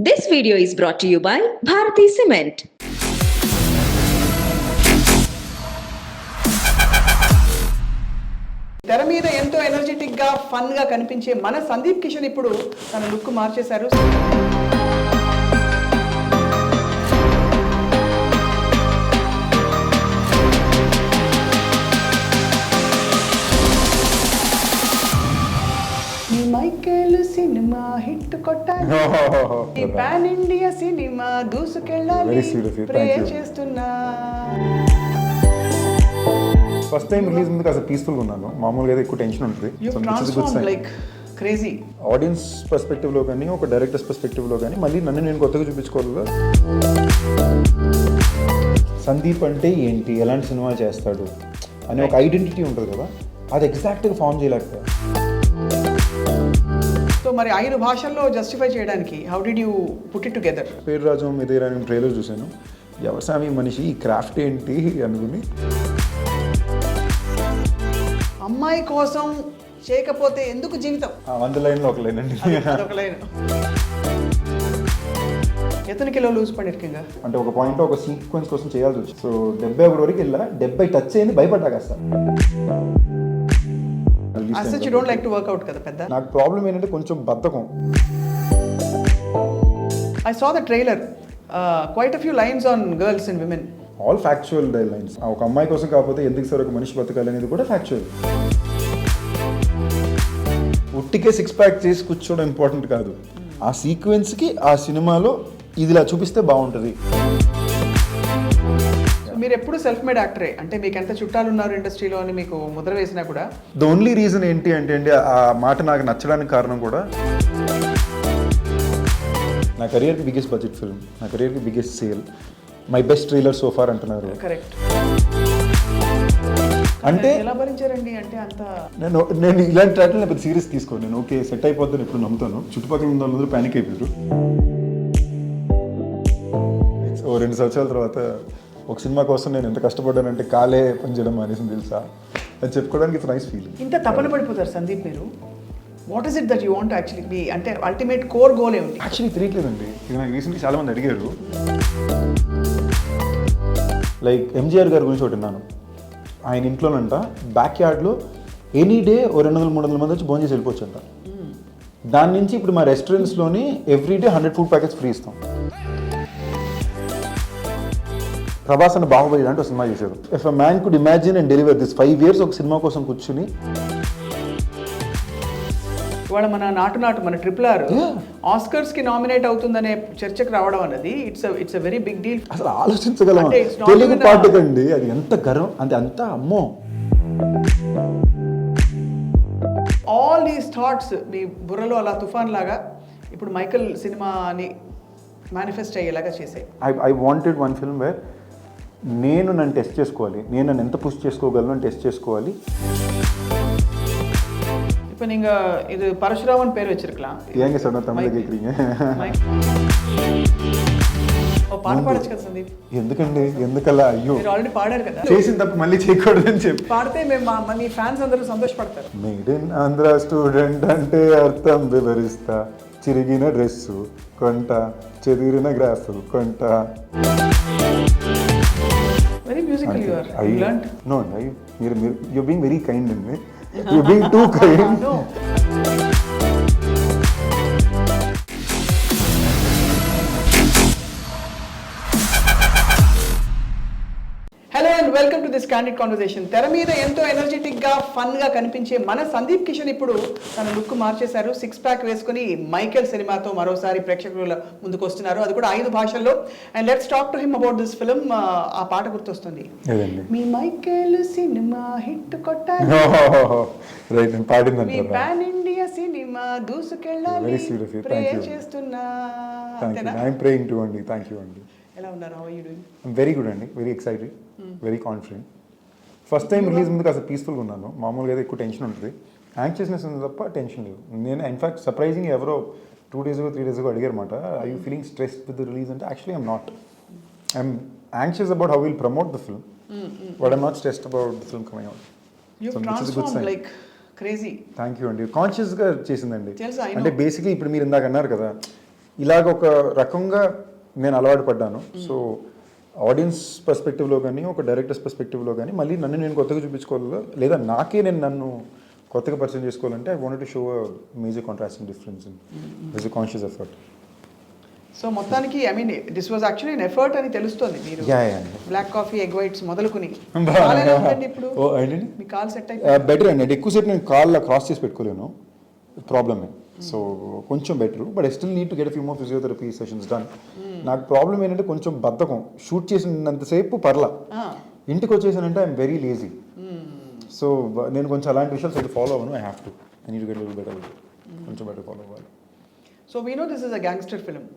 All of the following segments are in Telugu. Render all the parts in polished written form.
This video is brought to you by Bharati Cement. తెర మీద ఎంతో ఎనర్జెటిక్ గా ఫన్ గా కనిపించే మన సందీప్ కిషన్ ఇప్పుడు తన లుక్ మార్చేశారు. ఈ మైకేల్ సినిమా హిట్ కొట్టాలి, ఈ పాన్ ఇండియా సినిమా దూసుకెళ్ళాలి, ప్రే చేస్తున్నా. ఫస్ట్ టైం రిలీజ్ ముందు కాస్త పీస్ఫుల్గా ఉన్నాను. మామూలుగా అయితే ఎక్కువ టెన్షన్ ఉంటుంది. ఆడియన్స్ పర్స్పెక్టివ్లో కానీ ఒక డైరెక్టర్స్ పర్స్పెక్టివ్లో కానీ మళ్ళీ నన్ను నేను కొత్తగా చూపించుకోవాలి. సందీప్ అంటే ఏంటి, ఎలాంటి సినిమా చేస్తాడు అనే ఒక ఐడెంటిటీ ఉంటుంది కదా, అది ఎగ్జాక్ట్గా ఫామ్ చేయలేకపోయా. సో మరి 5 భాషల్లో జస్టిఫై చేయడానికి how did you put it together? పేరు రాజు మీదేరా నేను ట్రైలర్ చూశాను. వ్యవసాయ మనిషి ఈ క్రాఫ్ట్ ఏంటి అనుకుని, అమ్మాయి కోసం చేయకపోతే ఎందుకు జీవితం, 100 లైన్లో ఒక లైన్ అండి. అదొక లైన్. ఎతని కిలో లూజ్ పడిరుకింగా అంటే ఒక పాయింట్ ఒక సీక్వెన్స్ కోసం చేయాల్సి వచ్చింది. సో 71 వరకు వెళ్ళా, 70 టచ్ అయింది, భయపడ్డా కాస్త. అసలు you don't like to work out కదా పెద్ద. నాకు ప్రాబ్లం ఏంటంటే కొంచెం బద్ధకం. I saw the trailer, quite a few lines on girls and women. All factual lines. ఒక అమ్మాయి కోసం కాకపోతే ఎందుకు సార్ ఒక మనిషి బతకాలి అనేది కూడా ఫ్యాక్చువల్. ఉట్టికే 6 ప్యాక్ చేసి కూర్చోవడం ఇంపార్టెంట్ కాదు. ఆ సీక్వెన్స్కి ఆ సినిమాలో ఇదిలా చూపిస్తే బాగుంటుంది. మీరు ఎప్పుడు సెల్ఫ్ మేడ్ యాక్టరే, అంటే మీకు ఎంత చుట్టాలు ఉన్నారు ఇండస్ట్రీలో అని మీకు ముద్ర వేసినా కూడా. ద ఓన్లీ రీజన్ ఏంటి అంటే అండి, ఆ మాట నాకు నచ్చడానికి కారణం కూడా నా కెరియర్కి బిగ్గెస్ట్ బడ్జెట్ ఫిల్మ్, నా కెరియర్కి biggest sale, my best trailer so far అంటున్నారు. కరెక్ట్. అంటే ఎలా భరించారండి? అంటే అంత నేను ఇలాంటి టైటిల్ పెద్ద సీరియస్ తీసుకోను. నేను ఓకే సెట్ అయిపోద్దని ఎప్పుడు నమ్ముతాను. చుట్టుపక్కల ఉన్న వాళ్ళందరూ ప్యానిక్ అయిపోయారు. 2 సంవత్సరాల తర్వాత ఒక సినిమా కోసం నేను ఎంత కష్టపడ్డానంటే కాలే పనిచేయడం మానేసింది తెలుసా అది చెప్పుకోవడానికి ఇట్స్ నైస్ ఫీలింగ్. ఇంత తపన పడిపోతారు సందీప్ మీరు. What is it that you want actually be, అంటే అల్టిమేట్ కోర్ గోల్ ఏమిటి? యాక్చువల్లీ తెలియట్లేదండి. ఇది నాకు రీసెంట్లీ చాలా మంది అడిగారు. లైక్ ఎంజీఆర్ గారి గురించి ఒకటి విన్నాను. ఆయన ఇంట్లోనంట బ్యాక్ యార్డ్లో ఎనీ డే 200-300 మంది వచ్చి భోజనం చేసి వెళ్ళిపోవచ్చు అంట. దాని నుంచి ఇప్పుడు మా రెస్టారెంట్స్లోని ఎవ్రీడే 100 ఫుడ్ ప్యాకెట్స్ ఫ్రీ ఇస్తాం. ప్రభాస్ అని బాహుబలి అంటే ఒక సినిమా చేశారు. If a man could imagine and deliver this 5 years ఒక సినిమా కోసం కూర్చుని. ఇవాళ మన నాటు మన RRR ఆస్కర్స్ కి నామినేట్ అవుతుందనే చర్చకు రావడం అన్నది it's a very big deal. అసలు ఆలోచించగలం. తెలుగు పాటకండి అది ఎంత గర్వం, అంటే అంత అమ్మో. ఆల్ దీస్ థాట్స్ మీ బుర్రలో అలా తుఫాన్ లాగా ఇప్పుడు మైకల్ సినిమాని మేనిఫెస్ట్ అయ్యేలాగా చేసాయి. I wanted one film where నేను నన్ను టెస్ట్ చేసుకోవాలి, నేను నన్ను ఎంత పుష్ చేసుకోగలను అని టెస్ట్ చేసుకోవాలి. இப்போ நீங்க இது பரசுராமன் பேர் வச்சிருக்கலாம். ஏங்க சொன்ன தமிழ்ல கேக்குறீங்க? ఓ పాట పాడొచ్చు కదా సందీప్. ఎందుకండి, ఎందుకలా? అయ్యో మీరు ఆల్రెడీ పాడారు కదా. చేసిన తప్పు మళ్ళీ చేయకూడదని చెప్పి పాడితే మేము మీ ఫ్యాన్స్ అందరూ సంతోషపడతారు. మేడ్ ఇన్ ఆంధ్ర స్టూడెంట్ అంటే అర్థం వివరిస్తా, చిరిగిన డ్రెస్సు కొంట, చెదిరిన గ్రాఫ్ కొంట. Very musical you are. You learned. No మీరు యు బీయింగ్ వెరీ కైండ్ అండి. You're being too kind. No. Hello and welcome to this candid conversation. తెర మీద ఎంతో ఎనర్జెటిక్ గా ఫన్ గా కనిపించే మన సందీప్ కిషన్ ఇప్పుడు తన లుక్ మార్చేశారు. 6 ప్యాక్ వేసుకుని మైకేల్ సినిమాతో మరోసారి ప్రేక్షకుల ముందుకు వస్తున్నారు, అది కూడా 5 భాషల్లో. And let's talk to him about this film. ఆ పాట గుర్తొస్తుంది, మీ మైకేల్ సినిమా హిట్ కొట్టాలి, మీ పాన్ ఇండియా సినిమా దూసుకెళ్ళాలి, ప్రే చేస్తున్నా. I'm praying too అండి. థ్యాంక్ యూ అండి. ఎలా ఉన్నారు? How are you doing? I'm very good అండి, very excited, very confident. First time release ముందు కాస్త పీస్ఫుల్గా ఉన్నాను. మామూలుగా అయితే ఎక్కువ టెన్షన్ ఉంటుంది, యాంగ్షియస్నెస్ ఉంది తప్ప టెన్షన్ లేదు. నేను ఇన్ఫాక్ట్ సర్ప్రైజింగ్ ఎవరో 2 days ago 3 days ago అడిగారు అనమాట, I you feeling stressed with the release అంటే actually I'm not. I'm anxious about how will promote the film, but I'm not stressed about the film coming out. You've transformed like crazy. Thank you అండి. కాన్షియస్గా చేసిందండి. తెలుసా? అంటే బేసిక్లీ ఇప్పుడు మీరు ఇందాక అన్నారు కదా, ఇలాగ ఒక రకంగా నేను అలవాటు పడ్డాను. సో ఆడియన్స్ పర్స్పెక్టివ్లో కానీ ఒక డైరెక్టర్స్ పర్స్పెక్టివ్లో కానీ మళ్ళీ నన్ను నేను కొత్తగా చూపించుకోవాలో లేదా నాకే నేను నన్ను కొత్తగా పరిచయం చేసుకోవాలంటే I wanted to show major contrasting difference in this a conscious effort. So మొత్తానికి I mean this was actually an effort అని తెలుస్తుంది. మీరు బ్లాక్ కాఫీ ఎగ్ వైట్స్ మొదలుకుని ఇప్పుడు మీ కాల్ సెట్ అయిపోయింది. బెటర్ అండి. ఎక్కువసేపు నేను కాల్ క్రాస్ చేసి పెట్టుకోలేను, ప్రాబ్లమే. సో కొంచెం better, but I still need to get few more physiotherapy sessions done. నాకు ప్రాబ్లం ఏంటంటే కొంచెం బద్ధకం. షూట్ చేసినంతసేపు పర్లా, ఇంటికి వచ్చేసానంటే ఐఎమ్ వెరీ లేజీ. సో నేను కొంచెం అలాంటి విషయాలు సైడ్ ఫాలో అవ్వను. I have to, I need to get little better, కొంచెం బెటర్ ఫాలో అవ్వాలి. So we know this is a gangster film.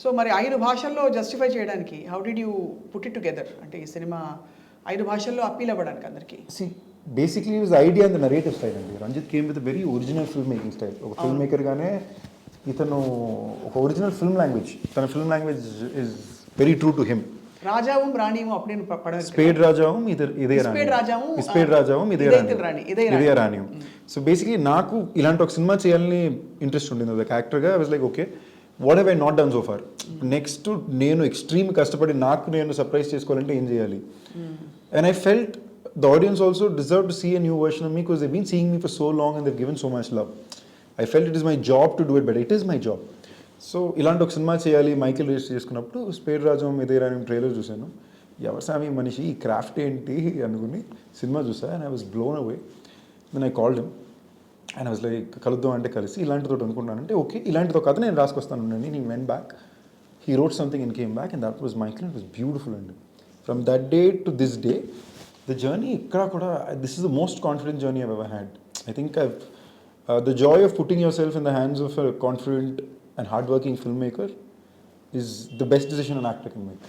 So మరి 5 భాషల్లో జస్టిఫై చేయడానికి how did you put it together? అంటే ఈ సినిమా 5 భాషల్లో అప్పీల్ అవ్వడానికి అందరికి. Basically is idea and the narrative style అండి. Ranjit came with very original film making style. ఒక ఫిల్మ్ మేకర్గానే ఇతను ఒక ఒరిజినల్ ఫిల్మ్ లాంగ్వేజ్, తన film language is very true to him. రాజాவும் రాణిயும் அப்படின்னு படம் ஸ்பேட் ராஜாவும் இதே రాజాவும் ఇదే రాణిயும். సో బేసిక్లీ నాకు ఇలాంటి ఒక సినిమా చేయాలని ఇంట్రెస్ట్ ఉండింది ఒక యాక్టర్గా. I was like okay, what have I not done so far. Next నేను ఎక్స్ట్రీమ్ కష్టపడి నాకు నేను సర్ప్రైజ్ చేసుకోవాలంటే ఏం చేయాలి? And I felt the audience also deserve to see a new version of me because they've been seeing me for so long and they've given so much love. I felt it is my job to do it better. It is my job. So ఇలాంటి ఒక సినిమా చేయాలి మైకిల్ రిజిస్టర్ చేసుకున్నప్పుడు స్పేడ్ రాజం ఇదేరా అని ట్రైలర్ చూశాను. ఎవరు సామి మనిషి, ఈ క్రాఫ్ట్ ఏంటి అనుకుని సినిమా చూసా. And I was blown away. Then I called him and I was like కలుద్దాం అంటే కలిసి ఇలాంటితో అనుకున్నానంటే ఓకే ఇలాంటితో కథ నేను రాసుకొస్తాను అండి. నేను went back, he wrote something and came back and that was Michael. It was beautiful అండి. From that day to this day the journey ikkada kuda, this is the most confident journey I've ever had. I think the joy of putting yourself in the hands of a confident and hardworking filmmaker is the best decision an actor can make.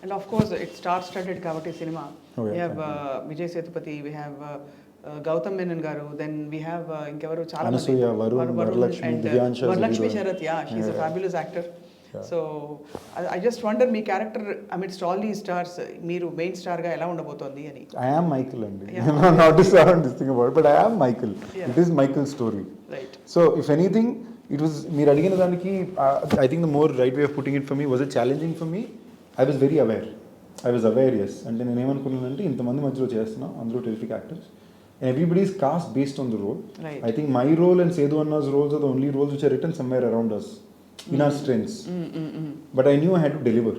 And of course it star-studded kabatti cinema. We have Vijay Sethupathi, we have Gautam Menon garu, then we have inkevaru chaala mandi, Anasuya, Varun, Varalakshmi, Divyansha, Varalakshmi Sharath, yeah, she's a fabulous actor. So I just wonder me character amidst all the stars మీరు మెయిన్ స్టార్ గా ఎలా ఉండబోతోంది అని. ఐ యామ్ మైకిల్ అండి. Not to sound this thing about, but I am Michael. It is Michael story. Right. So if anything it was, మీరు అడిగిన దానికి I think the more right way of putting it for me was it challenging for me. I was very aware. Yes. అంటే నేను ఏమనుకున్నానంటే ఇంతమంది మధ్యలో చేస్తున్నాం, అందరూ terrific actors and everybody is cast based on the role. Right. I think my role and Sethu Anna's roles are the only roles which are written somewhere around us. In our strengths. But I knew I had to deliver.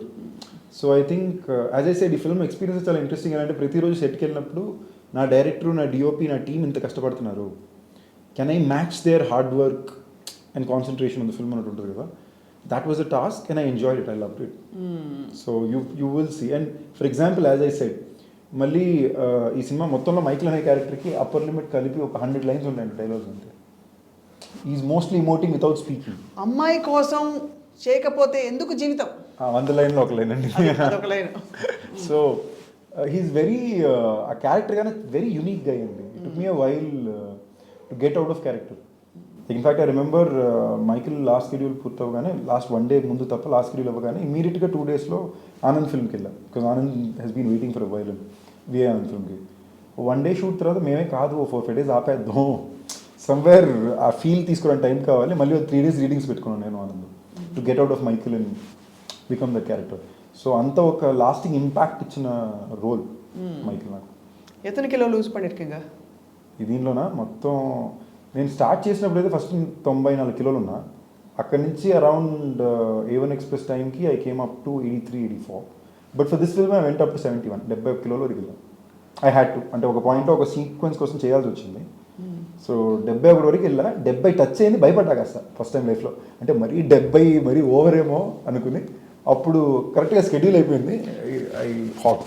So I think, as I said, ఈ ఫిల్మ్ ఎక్స్పీరియన్స్ చాలా ఇంట్రెస్టింగ్. అంటే ప్రతిరోజు సెట్కి వెళ్ళినప్పుడు నా డైరెక్టర్, నా డిఓపి, నా టీం ఇంత కష్టపడుతున్నారు, can I match their hard work and concentration on the film అన్నట్టు ఉంటుంది కదా. That was a task and I enjoyed it. I loved it. So you will see. And for example as I said, మళ్ళీ ఈ సినిమా మొత్తంలో మైకిల్ అనే క్యారెక్టర్కి అప్పర్ లిమిట్ కలిపి ఒక 100 lines ఉన్నాయండి, డైలాగ్స్ అంతే. Is mostly emoting without speaking. అమ్మాయి కోసం చేయకపోతే ఎందుకు జీవితం, 100 lines ఒక లైన్ అండి. సో హీఈస్ వెరీ, ఆ క్యారెక్టర్ కానీ వెరీ యూనిక్ గా అండి. It took me a while to get out of character. In fact I remember Michael last schedule పూర్తవగానే, లాస్ట్ 1 day ముందు తప్ప లాస్ట్ షెడ్యూల్ అవ్వగానే ఇమీడియట్గా 2 daysలో ఆనంద్ ఫిల్మ్కి వెళ్ళాం. Because Anand he's been waiting for a while విఐ ఆనంద్ ఫిల్మ్కి. 1 day షూట్ తర్వాత మేమే కాదు 4-5 days ఆపేద్దాం, సమ్వేర్ ఆ ఫీల్ తీసుకోవడానికి టైం కావాలి. మళ్ళీ 3 days రీడింగ్స్ పెట్టుకున్నాను నేను Anand to get out of Michael and become the character. So అంత ఒక లాస్టింగ్ ఇంపాక్ట్ ఇచ్చిన రోల్ మైకిల్ నాకు. ఎతని కిలో లూజ్ పడిరుకింగా దీనిలోనా మొత్తం నేను స్టార్ట్ చేసినప్పుడు అయితే ఫస్ట్ 94 kilos ఉన్నా. అక్కడి నుంచి అరౌండ్ A1 Express టైంకి I came up to 83-84. But for this film I went up to 71. 70 kilos వరకు వెళ్ళాను. ఐ హ్యాడ్ టు, అంటే ఒక పాయింట్లో ఒక సీక్వెన్స్ కోసం చేయాల్సి వచ్చింది. సో 71 వరకు వెళ్ళా. 70 టచ్ అయింది, భయపడ్డా కాస్త ఫస్ట్ టైం లైఫ్లో. అంటే మరీ 70 మరీ ఓవర్ ఏమో అనుకుని అప్పుడు కరెక్ట్గా షెడ్యూల్ అయిపోయింది. I hot.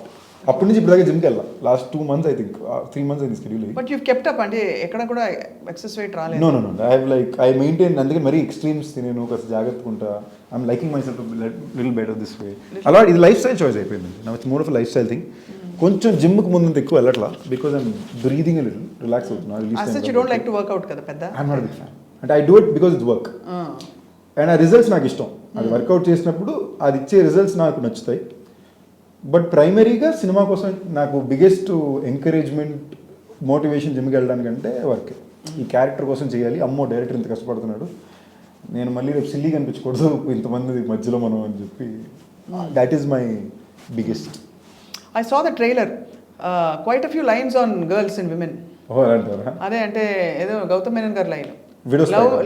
అప్పటి నుంచి ఇప్పుడు దాకా జిమ్కి వెళ్ళా. Last 2 months I think 3 months అయింది schedule. But you kept up, అంటే ఎక్కడ కూడా ఎక్సెస్ వెయిట్ రాలేదు? No I like I maintain. అందుకే మరీ ఎక్స్ట్రీమ్స్ తినేను, కాస్త జాగ్రత్తగా ఉంటా. I'm liking myself little better this way. అలా ఇది లైఫ్ స్టైల్ చాయిస్ అయిపోయింది. నా it's more of lifestyle thing. కొంచెం జిమ్కి ముందు ఎక్కువ వెళ్ళట్లా, because I'm breathing little, relax అవుతున్నా. You don't like to work out కదా పెద్ద? I'm not big fan. అంటే I do it because it's work and ఆ రిజల్ట్స్ నాకు ఇష్టం. అది వర్కౌట్ చేసినప్పుడు అది ఇచ్చే రిజల్ట్స్ నాకు నచ్చుతాయి. బట్ ప్రైమరీగా సినిమా కోసం నాకు బిగ్గెస్ట్ ఎంకరేజ్మెంట్, మోటివేషన్ జిమ్కి వెళ్ళడానికంటే వర్క్. ఈ క్యారెక్టర్ కోసం చేయాలి, అమ్మో డైరెక్టర్ ఇంత కష్టపడుతున్నాడు, నేను మళ్ళీ రేపు సిల్లీ కనిపించకూడదు ఇంతమంది మధ్యలో మనం అని చెప్పి that is my biggest. I saw the trailer, quite a few lines on girls and women. అదే అంటే ఏదో గౌతమ్ మేనన్ గారి లైన్,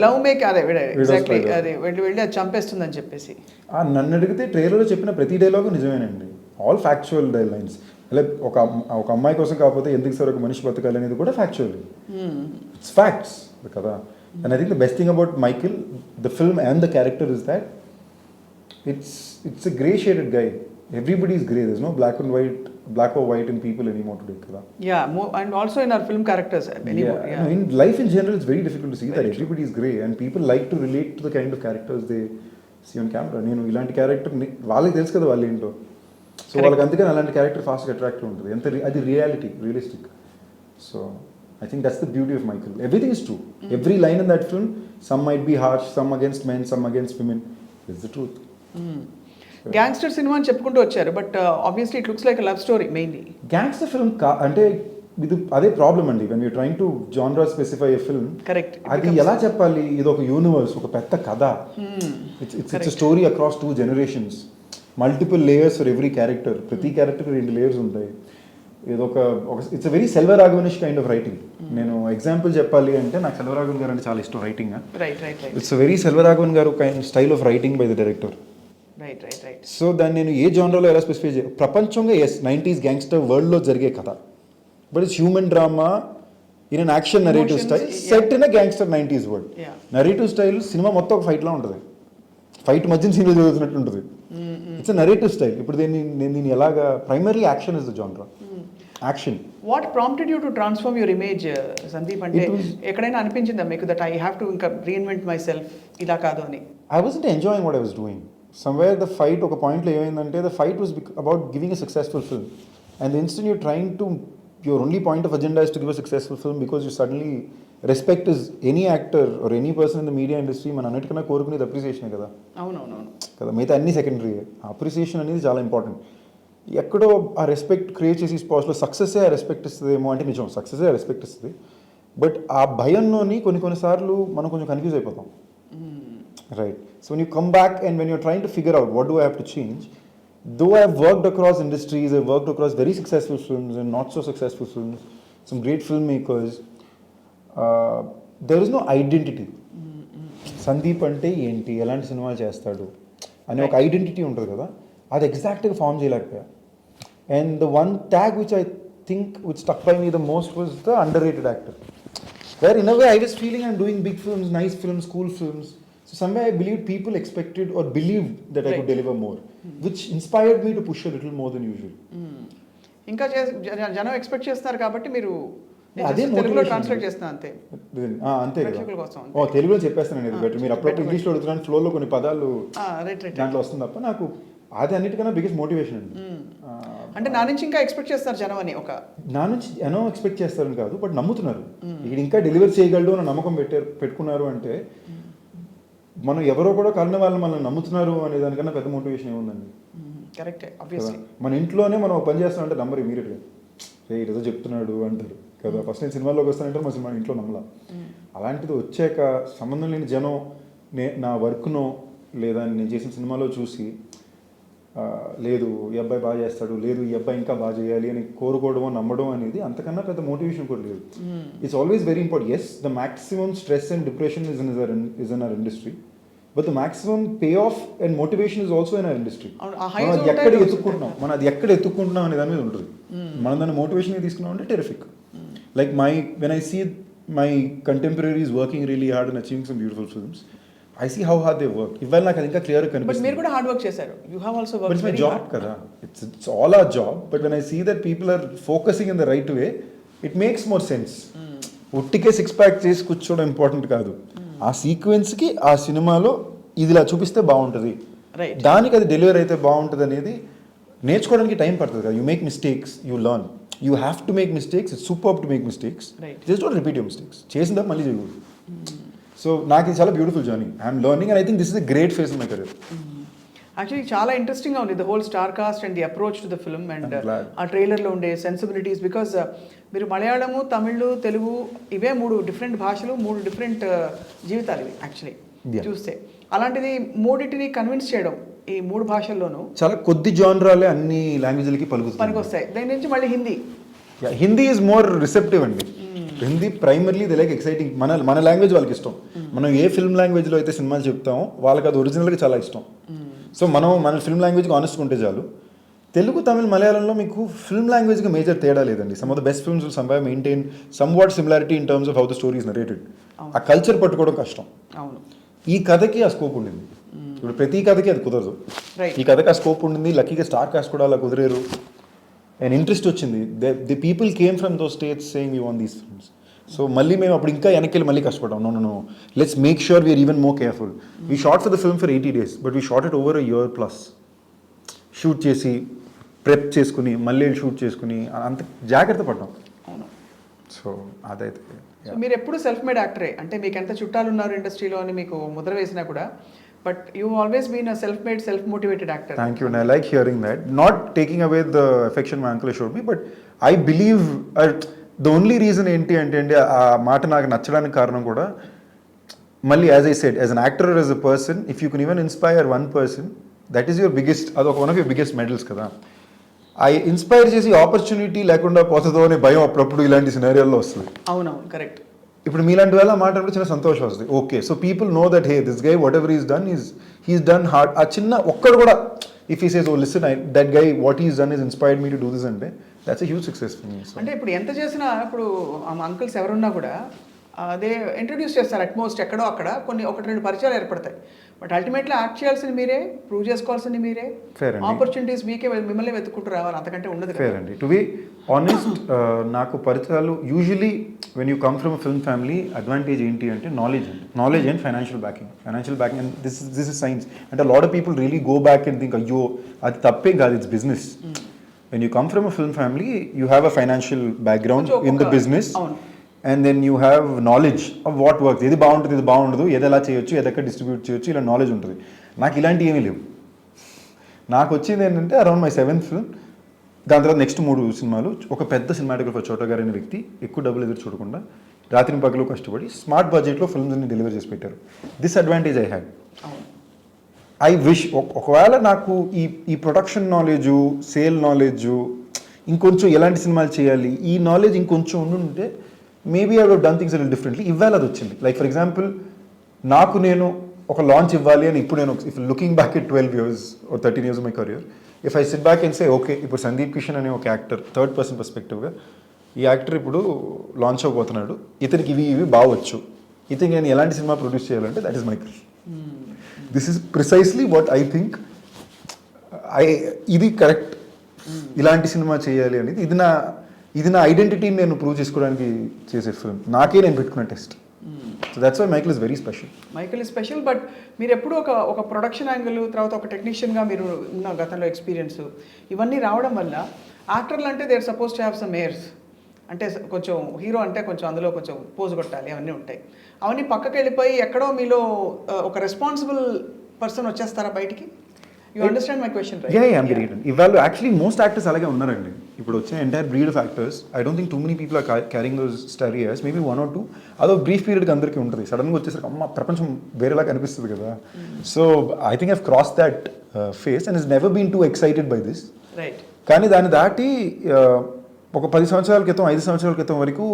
లవ్ మేక్, అదే ఎగ్జాక్ట్లీ, అది వెళ్ళి అది చంపేస్తుందని చెప్పేసి. నన్ను అడిగితే ట్రైలర్లో చెప్పిన ప్రతి డైలాగు నిజమేనండి, ఆల్ ఫ్యాక్చువల్ లైన్స్. లైక్ ఒక అమ్మాయి కోసం కాకపోతే ఎందుకు సార్ ఒక మనిషి బతకాలి అనేది కూడా ఫ్యాక్చువల్, ఇట్స్ ఫ్యాక్ట్స్ కదా. And I think the best thing about Michael, the film and the character is that it's a grey shaded guy. Everybody is grey. There's no black or white in people anymore today, kada. Yeah, and also in our film characters anymore. Yeah. No, in life in general, it's very difficult to see that everybody is grey, and people like to relate to the kind of characters they see on camera. నేను ఇలాంటి క్యారెక్టర్ వాళ్ళకి తెలుసు కదా వాళ్ళు ఏంటో, సో వాళ్ళకి అందుకని అలాంటి క్యారెక్టర్ ఫాస్ట్గా అట్రాక్టివ్ ఉంటుంది. ఎంత అది realistic. So I think that's the beauty of Michael. Everything is true. Every line in that film, some might be harsh, some against men, some against women. It's the truth. Gangster cinema అని చెప్పుకుంటూ వచ్చారు, but obviously it looks like love story mainly. Gangster film అంటే ఇది అదే ప్రాబ్లం అండి, when you trying to genre specify a film. Correct. అది ఎలా చెప్పాలి, ఇది ఒక యూనివర్స్, ఒక పెద్ద కథ. It's story across 2 generations, multiple layers for every character. ప్రతి క్యారెక్టర్ 2 లేయర్స్ ఉంటాయి. ఏదో ఒక ఇట్స్ అ వెరీ సెల్వరాఘవనిష్ కైండ్ ఆఫ్ రైటింగ్. నేను ఎగ్జాంపుల్ చెప్పాలి అంటే నాకు సెల్వరాఘవన్ గారు అంటే చాలా ఇష్టం writing. It's a very Selvaraghavan garu style of writing by the director. Right. So దాన్ని నేను ఏ జానరాలో ఎలా స్పెసిఫై చేయాలి, ప్రపంచంగా 90s గ్యాంగ్స్టర్ వరల్డ్లో జరిగే కథ, but it's human drama in an action narrative style set in a gangster 90s world. Narrative style cinema మొత్తం ఒక ఫైట్లా ఉంటుంది, ఫైట్ మధ్యన సీన్లు చదువుతున్నట్టు ఉంటుంది. It's a narrative style. ఇప్పుడు నేను ఎలాగా primarily action is the genre. Action. What prompted you to transform your image Sandeep? అంటే ఎక్కడైనా అనిపించిందా మీకు దట్ ఐ హ్యావ్ టు ఇంకా రీఇన్వెంట్ మై సెల్ఫ్, ఇలా కాదు అని? I wasn't enjoying what I was doing. Somewhere the fight, ఒక పాయింట్లో ఏమైందంటే the fight was about giving a successful film, and the instant you're trying to, your only point of agenda is to give a successful film because you suddenly respect is any actor or any person in the media industry మన అన్నిటికన్నా కోరుకునేది అప్రిసియేషన్ కదా. అవునవును కదా, మిగతా అన్ని సెకండరీ. అప్రిసియేషన్ అనేది చాలా ఇంపార్టెంట్. ఎక్కడో ఆ రెస్పెక్ట్ క్రియేట్ చేసి స్పాట్స్లో సక్సెస్సే ఆ రెస్పెక్ట్ ఇస్తుందేమో అంటే నిజం, సక్సెస్సే ఆ రెస్పెక్ట్ ఇస్తుంది. బట్ ఆ భయంలోని కొన్నిసార్లు మనం కొంచెం కన్ఫ్యూజ్ అయిపోతాం. Right. So when you come back and when you're trying to figure out what do I have to change, though I've worked across industries, I've worked across very successful films and not so successful films, some great filmmakers, there is no identity. Sandeep అంటే ఏంటి, ఎలాంటి సినిమాలు చేస్తాడు అనే ఒక ఐడెంటిటీ ఉంటుంది కదా, అది ఎగ్జాక్ట్గా ఫామ్ చేయలేకపోయా. And the one tag which I think which stuck by me the most was the underrated actor, where in a way I was feeling I'm doing big films, nice films, cool films. So somewhere I believe people expected or believed that I could deliver more, which inspired me to push a little more than usual. ఇంకా జనం ఎక్స్పెక్ట్ చేస్తున్నారు కాబట్టి మీరు అదే తెలుగులో ట్రాన్స్లేట్ చేస్తున్నా అంతే. అంతే కదా, తెలుగులో చెప్పేస్తాను నేను బెటర్. మీరు అప్పుడప్పుడు ఇంగ్లీష్లో అడుగుతున్నాను, ఫ్లోలో కొన్ని పదాలు దాంట్లో వస్తుంది తప్ప నాకు అది అన్నిటికన్నా బిగ్గెస్ట్ మోటివేషన్ అండి. అంటే నా నుంచి ఇంకా ఎక్స్పెక్ట్ చేస్తారు జనం అని, ఒక నా నుంచి ఎనో ఎక్స్పెక్ట్ చేస్తారని కాదు, బట్ నమ్ముతున్నారు ఇక్కడ ఇంకా డెలివర్ చేయగలడు అని నమ్మకం పెట్టుకున్నారు. అంటే మనం ఎవరో కూడా కారణం వాళ్ళు మనల్ని నమ్ముతున్నారు అనే దానికన్నా పెద్ద మోటివేషన్ ఏముందండి. కరెక్టే, ఆబ్వియస్లీ. మన ఇంట్లోనే మనం పని చేస్తామంటే నంబర్ ఇమీడియట్గా ఏదో చెప్తున్నాడు అంటారు కదా. ఫస్ట్ నేను సినిమాలోకి వస్తానంటే మన ఇంట్లో నమ్మలా. అలాంటిది వచ్చాక సంబంధం లేని జనం నా వర్క్నో లేదా నేను చేసిన సినిమాలో చూసి లేదు ఈ అబ్బాయి బాగా చేస్తాడు, లేదు ఈ అబ్బాయి ఇంకా బాగా చేయాలి అని కోరుకోవడమో నమ్మడం అనేది అంతకన్నా పెద్ద మోటివేషన్ కూడా లేదు. It's always very important. Yes, the maximum stress and depression is in our industry, but the maximum pay off and motivation is also in our industry. మనం అది ఎక్కడ ఎత్తుకుంటున్నాం అనే దాని మీద ఉంటుంది. మనం దాన్ని మోటివేషన్ తీసుకున్నాం అంటే terrific. Like when I see my contemporaries working really hard and achieving some beautiful films, I see how hard they work. ఇవాళ నాకు అది ఇంకా క్లియర్గా కనిపిస్తుంది. బట్ మీరు కూడా హార్డ్ వర్క్ చేశారు. You have also worked very hard. But it's my job కదా. It's all our job. But when I see that people are focusing in the right way, it makes more sense. ఒట్టికే 6 pack చేసి కూర్చోవడం ఇంపార్టెంట్ కాదు. ఆ సీక్వెన్స్కి ఆ సినిమాలో ఇది ఇలా చూపిస్తే బాగుంటుంది, దానికి అది డెలివరీ అయితే బాగుంటుంది అనేది నేర్చుకోవడానికి టైం పడుతుంది కదా. You make mistakes, you learn. You have to make mistakes. It's super to make mistakes. Just don't repeat your mistakes. చేసిందా మళ్ళీ చేయకూడదు. సో నాకు ఇది చాలా beautiful journey. I'm learning and I think this is a great phase in my career. Actually చాలా ఇంట్రెస్టింగ్గా ఉంది the whole star cast and the approach to the film and ఆ ట్రైలర్లో ఉండే సెన్సిబిలిటీస్. బికాజ్ మీరు మలయాళము, తమిళ్, తెలుగు ఇవే 3 డిఫరెంట్ భాషలు, 3 డిఫరెంట్ జీవితాలు ఇవి యాక్చువల్లీ. Yeah. చూస్తే. అలాంటిది మూడింటిని కన్విన్స్ చేయడం ఈ 3 భాషల్లోనూ చాలా కొద్ది జానరాలే అన్ని లాంగ్వేజ్లకి పలుకుతుంది. పనికొస్తాయి. దాని నుంచి మళ్ళీ Hindi. Hindi is more receptive అండి. Hindi primarily they like exciting. మన లాంగ్వేజ్ వాళ్ళకి ఇష్టం. మనం ఏ ఫిల్మ్ లాంగ్వేజ్లో అయితే సినిమాలు చెప్తామో వాళ్ళకి అది ఒరిజినల్గా చాలా ఇష్టం. సో మన ఫిల్మ్ లాంగ్వేజ్కి ఆనెస్ట్గా ఉంటే చాలు. తెలుగు, తమిళ్, మలయాళంలో మీకు ఫిల్మ్ లాంగ్వేజ్కి మేజర్ తేడా లేదండి. Some of the best films will somehow maintain some what similarity in terms of how the story is narrated. ఆ కల్చర్ పట్టుకోవడం కష్టం. అవును. ఈ కథకి ఆ స్కోప్ ఉండింది. ఇప్పుడు ప్రతి కథకి అది కుదరదు. ఈ కథకి ఆ స్కోప్ ఉండింది. లక్కీగా స్టార్ కాస్ట్ కూడా అలా కుదిరేరు. అండ్ ఇంట్రెస్ట్ వచ్చింది. The people came from those states saying we want these films. So మళ్ళీ మేము అప్పుడు ఇంకా వెనక్కి మళ్ళీ కష్టపడ్డాం. No let's make sure we're even more careful. We shot for the film for 80 days, but we shot it over a year plus. Shoot చేసి ప్రెప్ చేసుకుని మళ్ళీ షూట్ చేసుకుని అంత జాగ్రత్త పడ్డాం. సో అదైతే. సో మీరు ఎప్పుడు సెల్ఫ్ మేడ్ యాక్టరే, అంటే మీకు ఎంత చుట్టాలు ఉన్నారు ఇండస్ట్రీలో అని మీకు ముద్ర వేసినా కూడా, but you always been a self made, self motivated actor. Thank you. And I like hearing that. Not taking away the affection my uncle showed me, but I believe the only reason ఏంటి అంటే ఆ మాట నాకు నచ్చడానికి కారణం కూడా మళ్ళీ as I said, as an actor, as a person, if you can even inspire one person, that is your biggest, అదొక one of your biggest medals కదా. ఆ ఇన్స్పైర్ చేసి ఆపర్చునిటీ లేకుండా పోతుందో అనే భయం అప్పుడప్పుడు ఇలాంటి సినారియోల్లో వస్తుంది. అవునవును, కరెక్ట్. ఇప్పుడు మీలాంటి వాళ్ళ మాట్లాడితే చిన్న సంతోషం వస్తుంది. Okay, so people know that hey this guy whatever is done he's done hard. ఆ చిన్న ఒక్కడు కూడా if he says oh listen that guy what is done is inspired me to do this అంటే that's a huge success for me. అంటే ఇప్పుడు ఎంత చేసినా ఇప్పుడు ఆ అంకుల్స్ ఎవరున్నా కూడా అదే ఇంట్రడ్యూస్ చేస్తారు అట్మోస్ట్ ఎక్కడో అక్కడ కొన్ని 1-2 పరిచయాలు ఏర్పడతాయి. బట్ అల్టిమేట్లీ యాక్ట్ చేయాల్సింది మీరే, ప్రూవ్ చేసుకోవాల్సింది మీరే, ఆపర్చునిటీస్ మీకే మిమ్మల్ని వెతుక్కుంటూ రావాలి, అంతకంటే ఉండదు. ఫేర్ అండి. టు బి ఆనెస్ట్, నాకు పరిచయాలు usually when you come from a film family advantage ఏంటి అంటే knowledge and financial backing and this is science. అంటే lot of people really go back and think అయ్యో అది తప్పే కాదు, it's business. When you come from a film family you have a financial background in the business. And then you have knowledge of what works, ఏది బాగుంటుంది, ఇది బాగుండదు, ఏది ఎలా చేయొచ్చు, ఏదెక్కడ డిస్ట్రిబ్యూట్ చేయొచ్చు, ఇలా నాలెడ్జ్ ఉంటుంది. నాకు ఇలాంటివి ఏమీ లేవు. నాకు వచ్చింది ఏంటంటే అరౌండ్ మై 7th ఫిల్మ్, దాని తర్వాత నెక్స్ట్ 3 సినిమాలు, ఒక పెద్ద సినిమాటోగ్రఫర్ చోటా గారు అనే వ్యక్తి ఎక్కువ డబ్బులు ఎదురు చూడకుండా రాత్రి పగలు కష్టపడి స్మార్ట్ బడ్జెట్లో ఫిల్మ్స్ అన్ని డెలివర్ చేసి పెట్టారు. This advantage I had. I wish ఒకవేళ నాకు ఈ ప్రొడక్షన్ నాలెడ్జు, సేల్ నాలెడ్జు, ఇంకొంచెం ఎలాంటి సినిమాలు చేయాలి ఈ నాలెడ్జ్ ఇంకొంచెం ఉండుంటే maybe I would done things a little differently. ఇవాళ అది వచ్చింది. లైక్ ఫర్ ఎగ్జాంపుల్, నాకు నేను ఒక లాంచ్ ఇవ్వాలి అని ఇప్పుడు నేను if looking back at 12 years or 13 years of my career, if I SIT back and say okay, ఇప్పుడు సందీప్ కిషన్ అనే ఒక యాక్టర్, థర్డ్ పర్సన్ పర్స్పెక్టివ్గా ఈ యాక్టర్ ఇప్పుడు లాంచ్ అవ్వబోతున్నాడు, ఇతనికి ఇవి బాగొచ్చు, ఇతనికి నేను ఎలాంటి సినిమా ప్రొడ్యూస్ చేయాలంటే that is my crux. This is precisely what I think. ఇది కరెక్ట్, ఇలాంటి సినిమా చేయాలి అనేది ఇది నా ఐడెంటిటీని నేను ప్రూవ్ చేసుకోవడానికి చేసే ఫిల్మ్. నాకే నేను పెట్టుకున్న test. So that's why Michael is very special. Michael is special. But మీరు ఎప్పుడు ఒక ప్రొడక్షన్ యాంగిల్, తర్వాత ఒక టెక్నీషియన్గా మీరు ఉన్న గతంలో ఎక్స్పీరియన్స్ ఇవన్నీ రావడం వల్ల యాక్టర్లు అంటే they are suppose to have some airs. అంటే కొంచెం హీరో అంటే కొంచెం అందులో కొంచెం పోజు కొట్టాలి, అవన్నీ ఉంటాయి. అవన్నీ పక్కకి వెళ్ళిపోయి ఎక్కడో మీలో ఒక రెస్పాన్సిబుల్ పర్సన్ వచ్చేస్తారా బయటికి? You understand my question, right? Yeah, I'm getting it. ఇవాళ యాక్చువల్లీ మోస్ట్ యాక్టర్స్ అలాగే ఉన్నారండి. ఇప్పుడు వచ్చిన entire breed of actors, I don't think too many people are carrying those stereos. Maybe 1 or 2 అదో బ్రీఫ్ పీరియడ్కి అందరికీ ఉంటుంది. సడన్గా వచ్చేసరికి అమ్మ ప్రపంచం వేరేలా కనిపిస్తుంది కదా. So I think I've cross that phase and is never been too excited by this. Right. కానీ దాన్ని దాటి ఒక 10 సంవత్సరాల క్రితం, 5 సంవత్సరాల క్రితం వరకు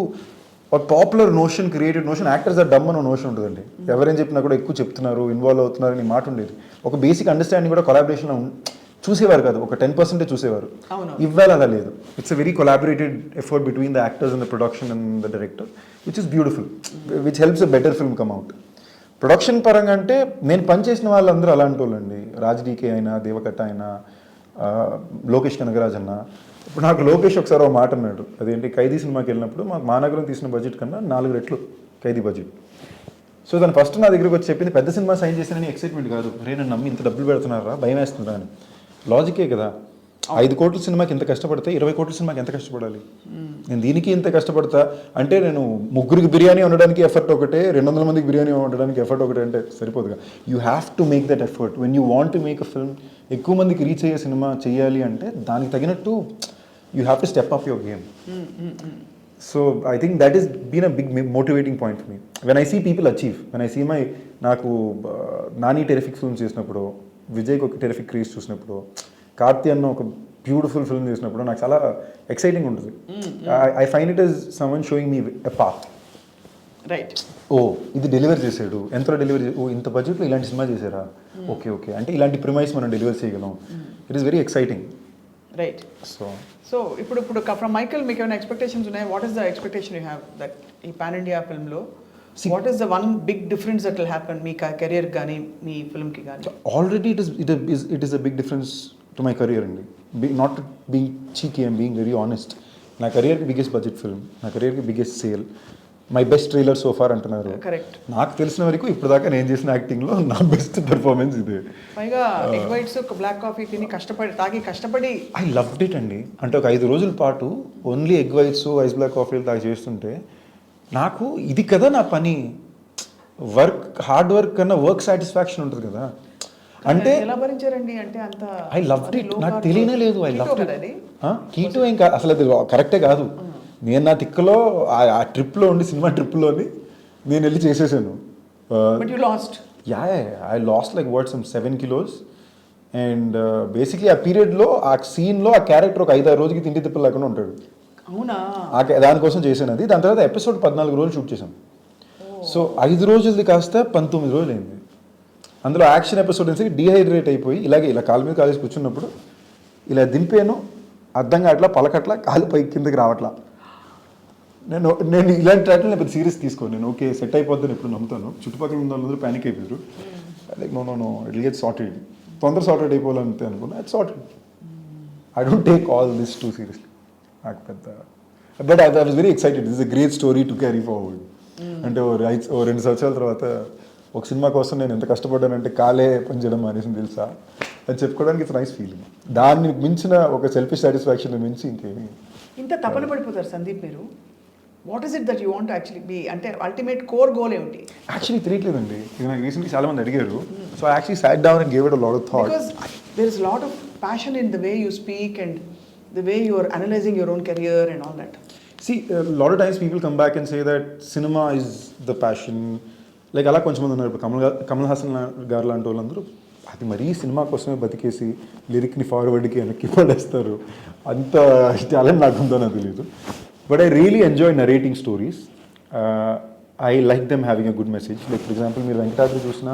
ఒక popular notion, created notion, actors are dumb అనే నోషన్ ఉంటుందండి. ఎవరైనా చెప్పినా కూడా ఎక్కువ చెప్తున్నారు, ఇన్వాల్వ్ అవుతున్నారు అని మాట ఉండేది. ఒక బేసిక్ అండర్స్టాండింగ్ కూడా కొలాబరేషన్లో చూసేవారు కాదు, ఒక 10% చూసేవారు. ఇవాళ అలా లేదు. It's a very collaborated effort between the actors and the production and the director, which is beautiful, which helps a better film come out. Production పరంగా అంటే నేను పనిచేసిన వాళ్ళందరూ అలాంటి వాళ్ళండి. రాజ్డీకే అయినా, దేవకట్ట అయినా, లోకేష్ కనగరాజ్ అన్న. ఇప్పుడు నాకు లోకేష్ ఒకసారి ఒక మాట అన్నాడు, అదేంటి ఖైదీ సినిమాకి వెళ్ళినప్పుడు మాకు మానగరం తీసిన బడ్జెట్ కన్నా 4 రెట్లు ఖైదీ బడ్జెట్. సో దాని ఫస్ట్ నా దగ్గరికి వచ్చి చెప్పింది, పెద్ద సినిమా సైన్ చేశానని ఎక్సైట్మెంట్ కాదు, రే నన్ను నమ్మి ఇంత డబ్బులు పెడుతున్నారా, భయం వేస్తుందా అని. లాజికే కదా. 5 కోట్ల సినిమాకి ఎంత కష్టపడితే 20 కోట్ల సినిమాకి ఎంత కష్టపడాలి? నేను దీనికి ఇంత కష్టపడతా అంటే నేను 3 బిర్యానీ వండడానికి ఎఫర్ట్ ఒకటే, 200 మందికి బిర్యానీ వండడానికి ఎఫర్ట్ ఒకటే అంటే సరిపోదుగా. You have to make that effort when you want to make a film. ఎక్కువ మందికి రీచ్ అయ్యే సినిమా చేయాలి అంటే దానికి తగినట్టు you have to step up your game. So I think that is been a big motivating point for me when I see people achieve when I see my నాకు నాని టెరిఫిక్ ఫిల్మ్స్ చేసినప్పుడు, విజయ్కి ఒక టెరిఫిక్ క్రీస్ చూసినప్పుడు, కార్తీ అన్న ఒక బ్యూటిఫుల్ ఫిల్మ్ చేసినప్పుడు నాకు చాలా ఎక్సైటింగ్ ఉంటుంది. I find it is someone showing me a path. Right. Oh ఇది డెలివర్ చేశాడు, ఎంతలో డెలివరీ, ఓ ఇంత బడ్జెట్లో ఇలాంటి సినిమా చేశారా, ఓకే ఓకే అంటే ఇలాంటి ప్రిమైస్ మనం డెలివర్ చేయగలం. It is very exciting. Right. So ఇప్పుడు ఫ్రమ్ మైకల్ మీకు ఏమైనా ఎక్స్పెక్టేషన్స్ ఉన్నాయి? What is the expectation you have that ఈ పాన్ ఇండియా ఫిల్మ్లో what is the one big difference that will happen మీ కెరియర్ కానీ మీ ఫిల్మ్కి కానీ? Already it is a big difference to my career అండి. Not being cheeky and being very honest. నా కెరియర్కి బిగ్గెస్ట్ బడ్జెట్ ఫిల్మ్, నా కెరియర్కి biggest sale, my best trailer so far అంటున్నారు. కరెక్ట్. నాకు తెలిసిన వరకు ఇప్పుడు దాకా నేను చేసిన యాక్టింగ్లో నా బెస్ట్ పెర్ఫార్మెన్స్ ఇదే. పైగా ఎగ్ వైట్స్ ఒక బ్లాక్ కాఫీ తిని కష్టపడి ఐ లవ్డ్ ఇట్ అండి. అంటే ఒక 5 రోజుల పాటు only egg whites ice black కాఫీలు తాగి చేస్తుంటే నాకు ఇది కదా నా పని. హార్డ్ వర్క్ కన్నా వర్క్ సాటిస్ఫాక్షన్ ఉంటుంది కదా. అంటే ఎలా భరించారండి? అంటే అంత ఐ లవ్డ్ ఇట్. నాకు తెలియనే లేదు. I loved it. కీటో ఇంకా అసలు అది కరెక్టే కాదు. నేను నా తిక్కలో ఆ ట్రిప్లో ఉండి, సినిమా ట్రిప్లోని నేను వెళ్ళి చేసేసాను. I last like what some 7 kilos. And basically ఆ పీరియడ్లో ఆ సీన్లో ఆ క్యారెక్టర్ ఒక 5-6 రోజులకి తిండి తిప్పలు లేకుండా ఉంటాడు. అవునా? దానికోసం చేశాను అది. దాని తర్వాత ఎపిసోడ్ 14 రోజులు షూట్ చేశాను. సో 5 రోజులది కాస్త 19 రోజులు అయింది. అందులో యాక్షన్ ఎపిసోడ్ నుంచి డీహైడ్రేట్ అయిపోయి ఇలా కాళ్ళ మీద కాలేసి కూర్చున్నప్పుడు ఇలా దింపాను, అర్థం కావట్లా, పలకట్లా, కాలు పైకి కిందకి రావట్లా. నేను ఇలాంటి ట్రాక్లో నేను పెద్ద సీరియస్ తీసుకోను. నేను ఓకే సెట్ అయిపోద్దని ఎప్పుడు నమ్ముతాను. చుట్టుపక్కల ఉన్న వాళ్ళందరూ ప్యానిక్ అయిపోయారు. Like no it get sorted, తొందర సార్టెడ్ అయిపోవాలంతే అనుకున్నా. It's sorted. I don't take all this too seriously. నాకు పెద్ద but I was very excited. This is a great story to carry forward. అంటే ఓ 2 సంవత్సరాల తర్వాత ఒక సినిమా కోసం నేను ఎంత కష్టపడ్డానంటే కాలే పనిచేయడం మానేసింది తెలుసా అని చెప్పుకోవడానికి ఇట్స్ నైస్ ఫీలింగ్. దాన్ని మించిన ఒక సెల్ఫిష్ సాటిస్ఫాక్షన్ మించి ఇంకేమి. ఇంత తపన పడిపోతారు సందీప్ మీరు. What is it that you want actually be? అంటే అల్టిమేట్ కోర్ గోల్ ఏమిటి? యాక్చువల్లీ తెలియట్లేదండి. ఇది నాకు రీసెంట్లీ చాలా మంది అడిగారు. So I actually sat down and gave it a lot of thought. Because there is lot of passion in the way you speak and the way you are analysing your own career and all that. See, a lot of times people come back and say that cinema is the passion. Like అలా కొంచెంమంది ఉన్నారు. ఇప్పుడు కమల్ హాసన్ గారు లాంటి వాళ్ళందరూ అది మరీ సినిమా కోసమే బతికేసి లిరిక్ని ఫార్వర్డ్కి వెనక్కి పడేస్తారు. అంత టాలెంట్ నాకు ఉందో నాకు తెలియదు. But I really enjoy narrating stories. I like them having a good message. Like for example మీరు వెంకటాద్రి చూసినా,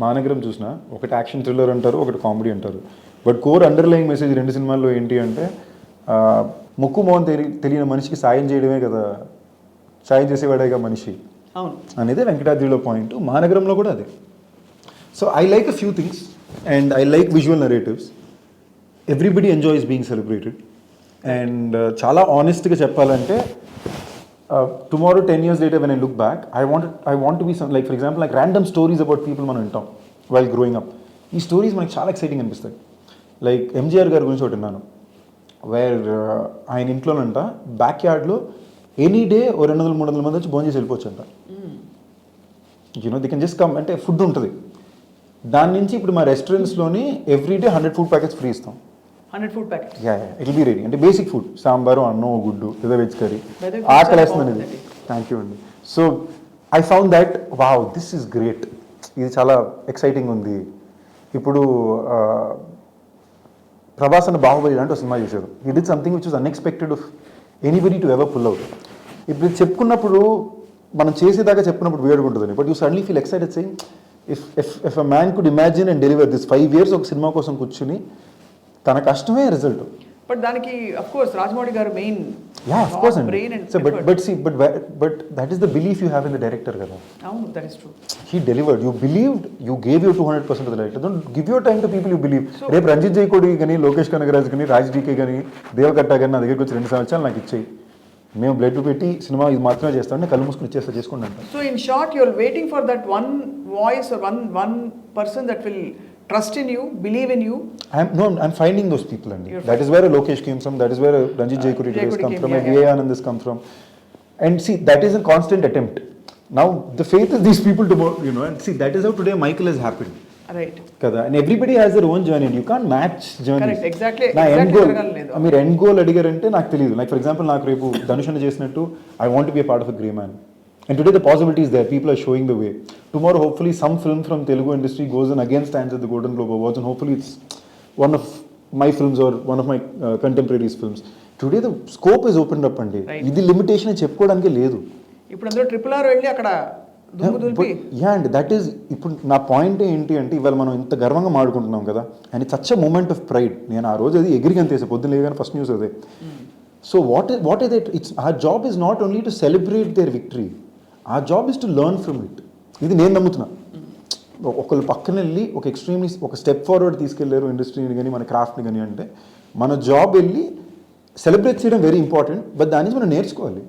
మానగరం చూసినా ఒకటి యాక్షన్ థ్రిల్లర్ అంటారు, ఒకటి కామెడీ అంటారు. బట్ కోర్ అండర్లయింగ్ మెసేజ్ 2 సినిమాల్లో ఏంటి అంటే ముక్కు మోహన్ తెలియని మనిషికి సాయం చేయడమే కదా, సాయం చేసేవాడేగా మనిషి అనేది వెంకటాద్రిలో పాయింట్. మానగరంలో కూడా అదే. So I like a few things and I like visual narratives. Everybody enjoys being celebrated. And చాలా ఆనెస్ట్గా చెప్పాలంటే tomorrow 10 years later when I look back, I want to be some, like for example like random stories about people మనం వింటాం while growing up. ఈ స్టోరీస్ మనకి చాలా ఎక్సైటింగ్ అనిపిస్తాయి. లైక్ ఎంజీఆర్ గారి గురించి ఒకటి విన్నాను. వేర్ ఆయన ఇంట్లోనంట బ్యాక్ యార్డ్లో ఎనీ డే ఓ 200-300 మంది వచ్చి భోజనం చేసి వెళ్ళిపోవచ్చు అంట. You know they can just come. అంటే ఫుడ్ ఉంటుంది. దాని నుంచి ఇప్పుడు మా రెస్టారెంట్స్లోని ఎవ్రీడే 100 food packets ఫ్రీ ఇస్తాం. 100 food packets? It will be ready. అంటే బేసిక్ ఫుడ్, సాంబారు, అన్నం, గుడ్డు లేదా వెజ్ కర్రీ. ఆకలేస్తుంది అనేది. థ్యాంక్ యూ అండి. So I found that wow this is great. ఇది చాలా ఎక్సైటింగ్ ఉంది. ఇప్పుడు ప్రభాస్ అన్న బాహుబలి లాంటి ఒక సినిమా చేశారు. He did something which was unexpected of anybody to ever pull out. ఇప్పుడు ఇది చెప్పుకున్నప్పుడు మనం చేసేదాకా చెప్పుకున్నప్పుడు వేడుగా ఉంటుందని. But you suddenly feel excited saying if a man could imagine and deliver this 5 years ఒక సినిమా కోసం కూర్చుని తన కష్టమే రిజల్ట్. బట్ దానికి of course Rajamouli garu main brain and but that is the belief you have in the director కదా. అవును, that is true. He delivered. You believed, you gave you 200% to the director. Don't give your time to people you believe. రేపు రంజిత్ జైకోడి కానీ, లోకేష్ కనగరాజ్ కానీ, రాజ్ డీకే కానీ, దేవకట్ట కానీ నా దగ్గరికి వచ్చి 2 సంవత్సరాలు నాకు ఇచ్చేయి, మేము బ్లడ్ పెట్టి సినిమా ఇది మాత్రమే చేస్తామని కళ్ళు మూసుకుని ఇచ్చేస్తా చేసుకోండి అంట. So in short you are waiting for that one voice or one person that will trust in you, believe in you. I'm finding those people, and that is where Lokesh came from. That is where Ranjit Jaikuri has come from. And Vijay Anand has come from. And see, that is a constant attempt. Now the faith of these people tomorrow, and see, that is how today Michael has happened. Right. కదా, and everybody has their own journey, you can't match journey. Correct, exactly. నా ఎండ్ గోల్, జరగలేదు. మీరు ఎండ్ గోల్ అడిగారంటే నాకు తెలియదు. లైక్ ఫర్ ఎగ్జాంపుల్ నాకు రేపు ధనుష్ చేసినట్టు I want be a part of a grey man, and today the possibility is there, people are showing the way. Tomorrow hopefully some film from Telugu industry goes and again stands at the Golden Globe Awards, and hopefully it's one of my films or one of my contemporaries films. Today the scope is opened up అండి. ఇది లిమిటేషన్ అని చెప్పుకోవడానికి లేదు. ఇప్పుడు అందులో RRR వెళ్ళి అక్కడ యా అండి, దట్ ఈస్ ఇప్పుడు నా పాయింట్ ఏంటి అంటే ఇవాళ మనం ఇంత గర్వంగా మాడుకుంటున్నాం కదా, and such a moment of pride. నేను ఆ రోజు అది ఎగిరిగా అంతేసా, పొద్దున్న లేదని ఫస్ట్ న్యూస్ అదే. So what is it, it's our job is not only to celebrate their victory, our job is to learn from it. ఇది నేను నమ్ముతున్నా. ఒకళ్ళు పక్కన వెళ్ళి ఒక ఎక్స్ట్రీమ్లీ ఒక స్టెప్ ఫార్వర్డ్ తీసుకెళ్లారు ఇండస్ట్రీని కానీ మన క్రాఫ్ట్ని కానీ అంటే మన జాబ్ వెళ్ళి సెలబ్రేట్ చేయడం వెరీ ఇంపార్టెంట్, బట్ దాని నుంచి మనం నేర్చుకోవాలి.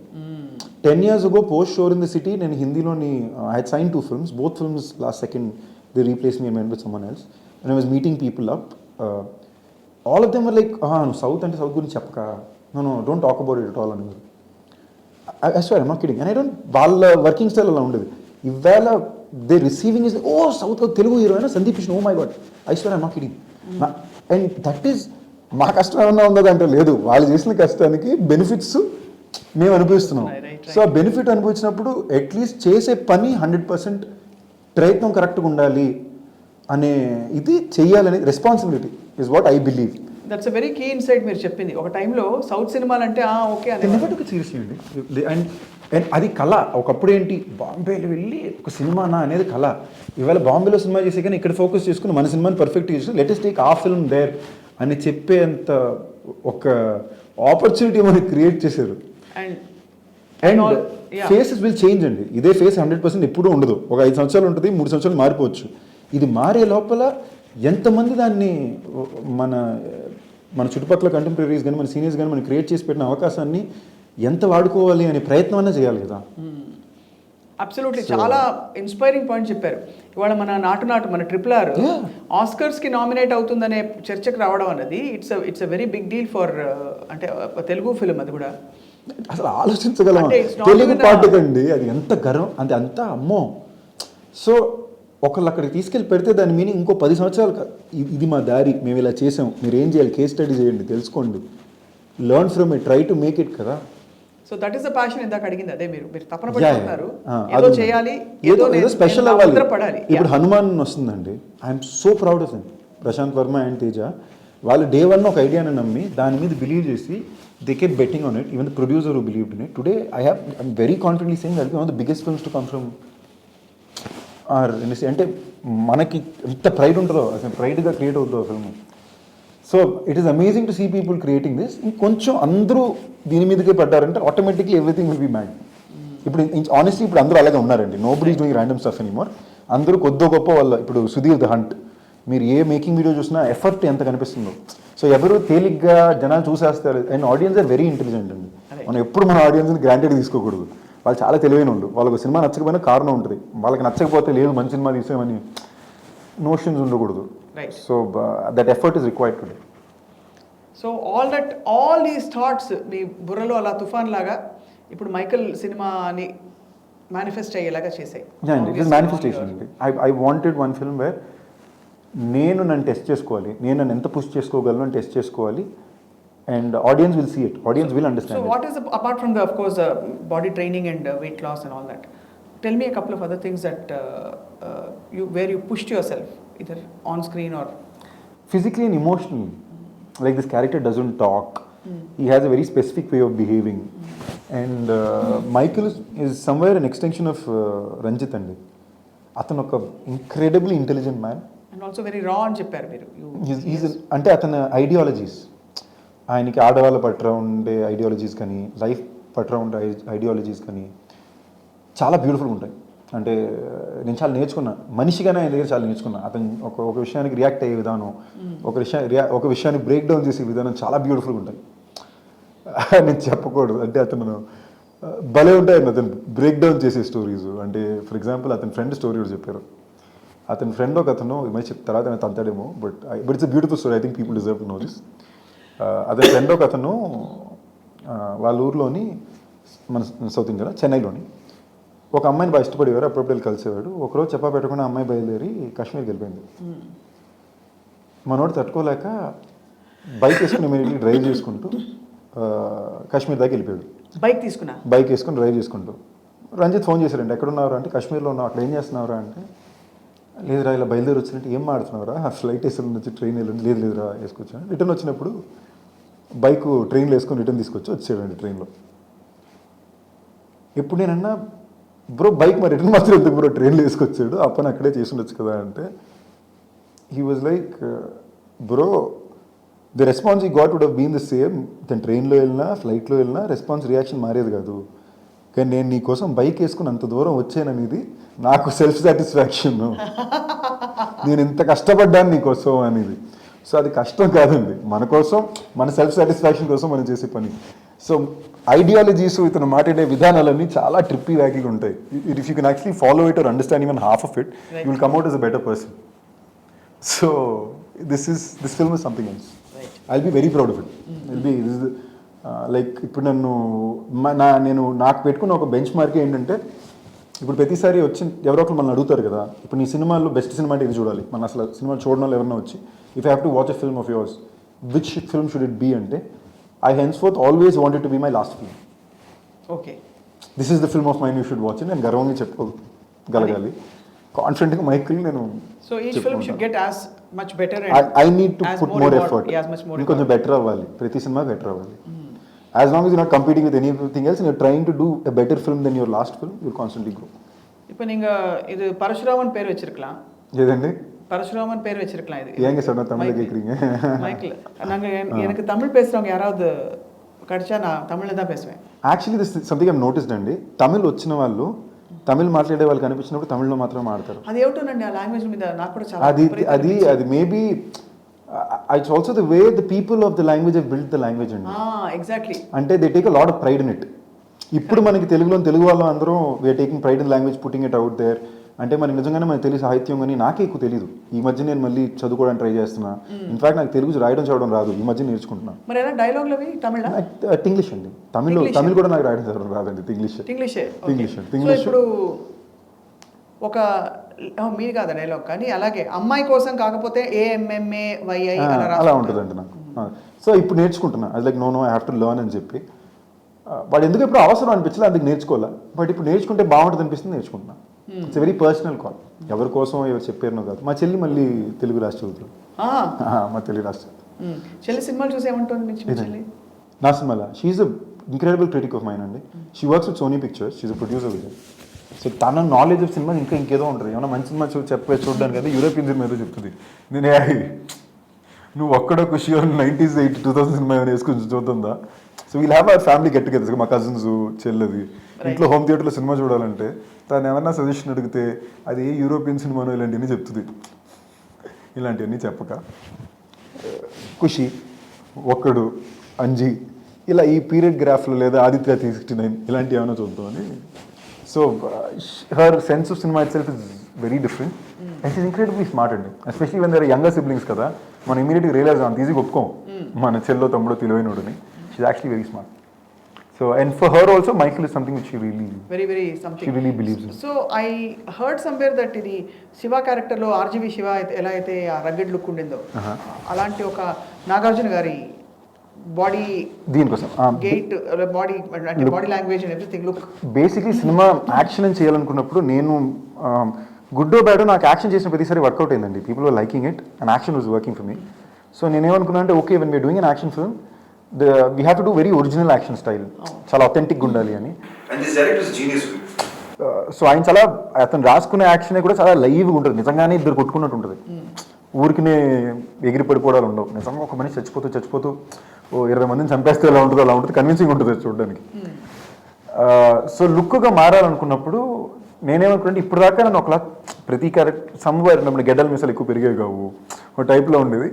10 years ago, post Shore in the City, నేను హిందీలోని I had signed 2 films. Both films last second they replaced me and went with someone else. And I was meeting people up. All of them were like, no, South అంటే South గురించి చెప్పక, no, don't talk about it at all అనేవారు. I swear, I'm not kidding. And I don't, వాళ్ళ వర్కింగ్ స్టైల్ అలా ఉండేది. ఇవాళ they receiving is south Telugu hero అయినా Sandeep Kishan, oh my God, I swear I'm not kidding. And that is, మా కష్టం ఏమన్నా ఉన్నదంటే లేదు, వాళ్ళు చేసిన కష్టానికి బెనిఫిట్స్ మేము అనుభవిస్తున్నాం. సో ఆ బెనిఫిట్ అనుభవించినప్పుడు అట్లీస్ట్ చేసే పని 100% ప్రయత్నం కరెక్ట్గా ఉండాలి అనే ఇది చెయ్యాలనే responsibility is what I believe. That's a very key insight మీరు చెప్పింది. ఒక టైంలో సౌత్ సినిమాలు అంటే ఓకే అని సీరియస్లీ అండి. అండ్ అది కళ. ఒకప్పుడు ఏంటి, బాంబేలో వెళ్ళి ఒక సినిమానా అనేది కళ. ఇవాళ బాంబేలో సినిమా చేసే కానీ ఇక్కడ ఫోకస్ చేసుకుని మన సినిమాని పర్ఫెక్ట్ చేసి లెటెస్ట్ టేక్ ఆ ఫిల్మ్ దేర్ అని చెప్పేంత ఒక ఆపర్చునిటీ మనకి క్రియేట్ చేశారు. అండ్ ఫేసెస్ విల్ చేంజ్ అండి. ఇదే ఫేస్ 100% ఎప్పుడూ ఉండదు. ఒక 5 సంవత్సరాలు ఉంటుంది, 3 సంవత్సరాలు మారిపోవచ్చు. ఇది మారే లోపల ఎంతమంది దాన్ని మన చుట్టుపక్కల కంటెంపరీస్ కానీ మన సీనియర్స్ కానీ మనం క్రియేట్ చేసి పెట్టిన అవకాశాన్ని ఎంత వాడుకోవాలి అనే ప్రయత్నం అన్నా చేయాలి కదా. అబ్సల్యూట్లీ, చాలా ఇన్స్పైరింగ్ పాయింట్ చెప్పారు. ఇవాళ మన నాటు మన RRR ఆస్కర్స్కి నామినేట్ అవుతుందనే చర్చకు రావడం అన్నది it's a very big deal for అంటే తెలుగు ఫిలిం. అది కూడా అసలు ఆలోచించగలం. తెలుగు పాటకండి అది ఎంత గర్వం అంటే అంత అమ్మో. సో ఒకళ్ళు అక్కడికి తీసుకెళ్ళి పెడితే దాని మీనింగ్ ఇంకో 10 సంవత్సరాలు ఇది మా దారి, మేము ఇలా చేసాం, మీరు ఏం చేయాలి, కేస్ స్టడీ చేయండి, తెలుసుకోండి, learn from it, try to make it కదా. So that is the passion. ఇందాక అడిగింది అదే, మీరు తపన పడుతున్నారు, ఏదో చేయాలి, ఏదో స్పెషల్ అవ్వాలి. పడాలి. ఇప్పుడు హనుమాన్ వస్తుందండి, I'm so proud of him. Prashanth Varma and Teja వాళ్ళు day 1 ఒక ఐడియాని నమ్మి దాని మీద బిలీవ్ చేసి they kept betting on it. Even the producer who believed in it. Today I'm very confidently saying that one of the biggest films to come from our industry. అంటే మనకి ఎంత ప్రైడ్ ఉంటుందో, అసలు ప్రైడ్గా క్రియేట్ అవుతుందో film. So it is amazing to see people creating this. ఇంకొంచెం అందరూ దీని మీదకే పడ్డారంటే automatically everything will be mad. ఇప్పుడు ఆనెస్ట్లీ ఇప్పుడు అందరూ అలాగే ఉన్నారండి. Nobody is doing random stuff anymore. అందరూ కొద్దో గొప్ప వాళ్ళ ఇప్పుడు సుధీర్ ద హంట్, మీరు ఏ మేకింగ్ వీడియో చూసినా ఎఫర్ట్ ఎంత కనిపిస్తుందో. సో ఎవరు తేలిగ్గా జనాలు చూసేస్తారు. And audience are very intelligent అండి. మనం ఎప్పుడు మన ఆడియన్స్ని గ్రాంటెడ్ తీసుకోకూడదు. వాళ్ళు చాలా తెలివైన వాళ్ళు. వాళ్ళకు సినిమా నచ్చకపోయినా కారణం ఉంటుంది. వాళ్ళకి నచ్చకపోతే లేదు మంచి సినిమా తీసామని నోషన్స్ ఉండకూడదు. So that effort is required today. So all these thoughts మీ బుర్రలో అలా తుఫాన్ లాగా ఇప్పుడు మైకల్ సినిమాని మేనిఫెస్ట్ అయ్యేలాగా చేసాయి. మేనిఫెస్టేషన్ అండి. I wanted one film where నేను నన్ను టెస్ట్ చేసుకోవాలి, నేను నన్ను ఎంత పుష్ చేసుకోగలను అని టెస్ట్ చేసుకోవాలి. And audience will see it. Audience will understand it. So what is, apart from the, of course, body training and weight loss and all that, tell me a couple of other things that where you pushed yourself, either on screen or physically and emotionally. Like this character doesn't talk. He has a very specific way of behaving. And Michael is somewhere an extension of Ranjit andi. Atanu oka incredibly intelligent man. And also very raw అని చెప్పారు మీరు. He's అంటే అతని ఐడియాలజీస్, ఆయనకి ఆడవాళ్ళ పట్ల ఉండే ఐడియాలజీస్ కానీ లైఫ్ పట్ల ఉండే ఐడియాలజీస్ కానీ చాలా బ్యూటిఫుల్గా ఉంటాయి. అంటే నేను చాలా నేర్చుకున్నా, మనిషిగానే ఆయన దగ్గర చాలా నేర్చుకున్నా. అతను ఒక విషయానికి రియాక్ట్ అయ్యే విధానం, ఒక విషయాన్ని బ్రేక్ డౌన్ చేసే విధానం చాలా బ్యూటిఫుల్గా ఉంటాయి. నేను చెప్పకూడదు అంటే అతను భలే ఉంటాయి అతను బ్రేక్ డౌన్ చేసే స్టోరీస్. అంటే ఫర్ ఎగ్జాంపుల్ అతని ఫ్రెండ్ స్టోరీ కూడా చెప్పారు. అతని ఫ్రెండ్ ఒక అతను తర్వాత నేను తంతాడేమో, but it's a beautiful story. I think people deserve to know this. అతని ఫ్రెండ్ ఒక అతను వాళ్ళ ఊర్లోని మన సౌత్ ఇండియాలో చెన్నైలోని ఒక అమ్మాయిని బాగా ఇష్టపడేవారు, అప్పుడప్పుడు వెళ్ళి కలిసేవాడు. ఒకరోజు చెప్పా పెట్టకుండా అమ్మాయి బయలుదేరి కాశ్మీర్కి వెళ్ళిపోయింది. మనోడు తట్టుకోలేక బైక్ వేసుకుని ఇమీడియట్లీ డ్రైవ్ చేసుకుంటూ కాశ్మీర్ దాకా వెళ్ళిపోయాడు. బైక్ వేసుకుని డ్రైవ్ చేసుకుంటూ. రంజిత్ ఫోన్ చేశారండి, ఎక్కడున్నారు అంటే కాశ్మీర్లో ఉన్నావు, అక్కడ ఏం చేస్తున్నావురా అంటే, లేదురా ఇలా బయలుదేరి వచ్చినట్టు, ఏం మాడుతున్నావురా ఫ్లైట్ వేసుకుని వచ్చి ట్రైన్ వెళ్ళండి, లేదురా వేసుకొచ్చాను. రిటర్న్ వచ్చినప్పుడు బైక్ ట్రైన్లో వేసుకొని రిటర్న్ తీసుకొచ్చి వచ్చాడండి ట్రైన్లో. ఎప్పుడు నేనన్నా బ్రో బైక్ మరి రిటర్న్ మాత్రం ఎందుకు బ్రో ట్రైన్లో వేసుకొచ్చాడు, ఆ పని అక్కడే చేసి ఉండొచ్చు కదా అంటే, he was like bro the response I got would have been the same. తను ట్రైన్లో వెళ్ళినా ఫ్లైట్లో వెళ్ళినా రెస్పాన్స్ రియాక్షన్ మారేది కాదు. కానీ నేను నీ కోసం బైక్ వేసుకుని అంత దూరం వచ్చాననేది నాకు సెల్ఫ్ సాటిస్ఫాక్షన్. నేను ఇంత కష్టపడ్డాను నీకోసం అనేది. సో అది కష్టం కాదండి, మన కోసం, మన సెల్ఫ్ సాటిస్ఫాక్షన్ కోసం మనం చేసే పని. సో ఐడియాలజీస్ ఇతను మాట్లాడే విధానాలన్నీ చాలా ట్రిప్పీ వ్యాకీగా ఉంటాయి. If you can actually follow it or understand even half of it, you will come out as a better person. So this film is something else. I'll be very proud of it. Like ఇప్పుడు నేను నాకు పెట్టుకున్న ఒక బెంచ్ మార్క్ ఏంటంటే, ఇప్పుడు ప్రతిసారి వచ్చి ఎవరో ఒకరు మనల్ని అడుగుతారు కదా, ఇప్పుడు నీ సినిమాల్లో బెస్ట్ సినిమా అంటే ఇది చూడాలి, మన అసలు సినిమా చూడడం వాళ్ళు ఎవరైనా వచ్చి, if I have to watch a film of yours, which film should it be అంటే, I henceforth always wanted to be my last film. Okay, this is the film of mine you should watch. నేను గర్వంగా చెప్పుకోగలగాలి, కాన్ఫిడెంట్గా మైకిల్ నేను. So each film should get as much better. I need to put more effort. ఇంకొంచెం బెటర్ అవ్వాలి, ప్రతి సినిమా బెటర్ అవ్వాలి. As long as you're not competing with anything else and you're trying to do a better film than your last film, you'll constantly grow. இப்போ நீங்க இது பரசுராமன் பேர் வச்சிருக்கலாம். எதென்ன பரசுராமன் பேர் வச்சிருக்கலாம். இது ஏங்க சொன்னா தமிழ்ல கேக்குறீங்க? மைக்ல நாங்க எனக்கு தமிழ் பேசுறவங்க யாராவது கடிச்சா நான் தமிழ்ல தான் பேசுவேன். Actually this is something I've noticed అండి. తమిళ్ వచ్చిన వాళ్ళు తమిళ్ మాట్లాడే వాళ్ళు కనిపించినప్పుడు తమిళ్లో మాత్రమే మాట్లాడతారు. అది ఏమిటోనండి ఆ లాంగ్వేజ్ మీద నాకు కూడా చాలా అది maybe it's also the way the people of the language have built the language అండి. Exactly. అంటే they take a lot of pride in it. ఇప్పుడు మనకి తెలుగులో తెలుగు వాళ్ళు అందరూ we are taking pride in language, putting it out there. అంటే మనకి నిజంగానే మనకి తెలుగు సాహిత్యం కానీ నాకే ఎక్కువ తెలియదు. ఈ మధ్య నేను మళ్ళీ చదువుకోవడానికి ట్రై చేస్తున్నా. ఇన్ఫాక్ట్ నాకు తెలుగు రాయడం చదవడం రాదు, ఈ మధ్య నేర్చుకుంటున్నా. మరి ఎలా డైలాగ్లు అవి తమిళ? ఇంగ్లీష్ అండి. తమిళ్ కూడా నాకు రాయడం చదవడం రాదండి. ఇంగ్లీష్. ఇప్పుడు ఒక మీరు కాదు డైలాగ్ కానీ అలాగే అమ్మాయి కోసం కాకపోతే AMMAYI అలా ఉంటుందండి నాకు. సో ఇప్పుడు నేర్చుకుంటున్నా. అది like no I have to learn అని చెప్పి. వాడు ఎందుకు ఎప్పుడు అవసరం అనిపించలే, అందుకు నేర్చుకోవాలా. బట్ ఇప్పుడు నేర్చుకుంటే బాగుంటుంది అనిపిస్తుంది, నేర్చుకుంటున్నా. It's very personal call. ఎవరి కోసం ఎవరు చెప్పారనో కాదు. మా చెల్లి మళ్ళీ తెలుగు రాష్ట్ర చదువుతుంది. మా తెలుగు రాష్ట్ర చెల్లి సినిమాలు చూసి ఏమంటుంది నా సినిమాలో? She's a incredible critic of mine అండి. She works with Sony Pictures, she's a producer with. So తన నాలెడ్జ్ ఆఫ్ సినిమా ఇంకేదో ఉంటుంది. ఏమన్నా మంచి సినిమా చూడడానికి అయితే యూరోపియన్ సినిమా ఏదో చెప్తుంది. నేనే నువ్వు ఒక్కడో ఖుషి 90s 2000 సినిమా ఏమైనా వేసుకుని చూద్దా. So we'll have our family get together. మా కజిన్స్ చెల్లది ఇంట్లో హోమ్ థియేటర్లో సినిమా చూడాలంటే తను ఏమన్నా సజెషన్ అడిగితే అది ఏ యూరోపియన్ సినిమానో ఇలాంటివన్నీ చెప్తుంది. ఇలాంటివన్నీ చెప్పక ఖుషి, ఒక్కడు, అంజీ ఇలా ఈ పీరియడ్ గ్రాఫ్లో లేదా ఆదిత్య 369 ఇలాంటివి ఏమైనా చూద్దామని. So her sense of cinema itself is very different, and she's incredibly smart అండి. Especially when there are younger siblings కదా, మనం immediately realize అంత ఈజీగా ఒప్పుకోం మన చెల్లో తమ్ముడో తెలివైనోడని. She's actually very smart. So and for her also Michael is something which she really something she really believes in. So I heard somewhere that ఇది శివ క్యారెక్టర్ లో RGB శివ ఎలా అయితే ఆ రగ్గెడ్ లుక్ ఉండిందో అలాంటి ఒక నాగార్జున గారి బాడీ దీనికోసం గేట్ బాడీ అంటే body language and everything look. Basically cinema action అని చేయాలనుకున్నప్పుడు నేను గుడ్డో బ్యాడో నాకు యాక్షన్ చేసిన ప్రతిసారి వర్కౌట్ అయిందండి. People were liking it and action was working for me. So నేనేమనుకున్నా అంటే okay when we are doing an action film we have to do very original action style, చాలా అథెంటిక్గా ఉండాలి అని. సో ఆయన చాలా అతను రాసుకునే యాక్షన్ కూడా చాలా లైవ్గా ఉంటుంది, నిజంగానే ఇద్దరు కొట్టుకున్నట్టు ఉంటుంది. ఊరికినే ఎగిరి పడిపోవడాలు ఉండవు. నిజంగా ఒక మనిషి చచ్చిపోతూ ఓ 20 మందిని చంపేస్తే ఎలా ఉంటుందో అలా ఉంటుంది, కన్విన్సింగ్ ఉంటుంది చూడడానికి. సో లుక్గా మారాలనుకున్నప్పుడు నేనేమనుకుంటే ఇప్పుడు దాకా నన్ను ఒకలా ప్రతి క్యారెక్టర్ సమ్వేర్ నమ్మ గెడ్డల మిసాలు ఎక్కువ పెరిగే కావు ఒక టైప్లో ఉండేది.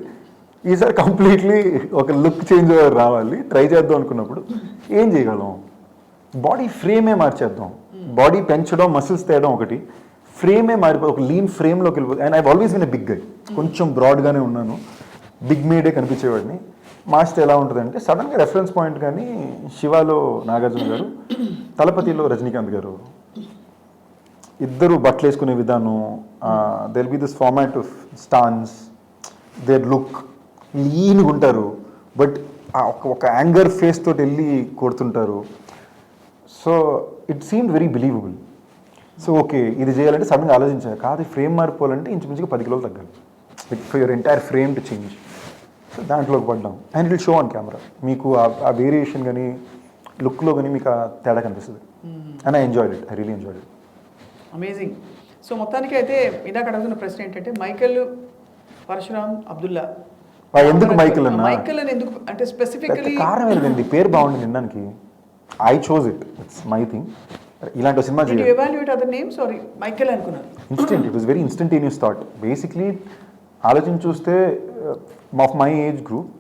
ఈసారి కంప్లీట్లీ ఒక లుక్ చేంజ్ రావాలి, ట్రై చేద్దాం అనుకున్నప్పుడు ఏం చేయగలం? బాడీ ఫ్రేమే మార్చేద్దాం. బాడీ పెంచడం, మసిల్స్ తేయడం ఒకటి, ఫ్రేమే మారిపోయి ఒక లీన్ ఫ్రేమ్లోకి వెళ్ళిపోతుంది. And I always been a big guy, కొంచెం బ్రాడ్గానే ఉన్నాను, బిగ్ మేడే కనిపించేవాడిని. మాస్టర్ ఎలా ఉంటుందంటే సడన్గా రెఫరెన్స్ పాయింట్ కానీ శివాలో నాగార్జున గారు, తలపతిలో రజనీకాంత్ గారు ఇద్దరు బట్టలు వేసుకునే విధానం, they'll be this format of stance, their look లీన్గా ఉంటారు, బట్ ఒక యాంగర్ ఫేస్ తోటి వెళ్ళి కొడుతుంటారు. So it seemed very believable. So okay ఇది చేయాలంటే సడన్గా ఆలోచించారు, కాదు ఫ్రేమ్ మారిపోవాలంటే ఇంచుమించుగా 10 కిలోలు తగ్గాలి, like for your entire frame to change. So దాంట్లోకి పడ్డాం and it will show on camera. మీకు ఆ వేరియేషన్ కానీ లుక్లో కానీ మీకు ఆ తేడా కనిపిస్తుంది. And I enjoyed it, I really enjoyed it. Amazing. So మొత్తానికి అయితే ఇందాక అడుగుతున్న ప్రశ్న ఏంటంటే మైకేల్, పరశురామ్, అబ్దుల్లా ఎందుకు మైకేల్ అన్న? మైకేల్ అని ఎందుకు అంటే స్పెసిఫికలీ కారణం ఏంటండి, పేరు బాగుంది వినడానికి. I chose it, it's my thing. ఇలాంటి సినిమా చేయాలి. Evaluate other names are Michael అనుకున్నారు? Instant, it was very instantaneous thought. Basically ఆలోచించి చూస్తే of my age group,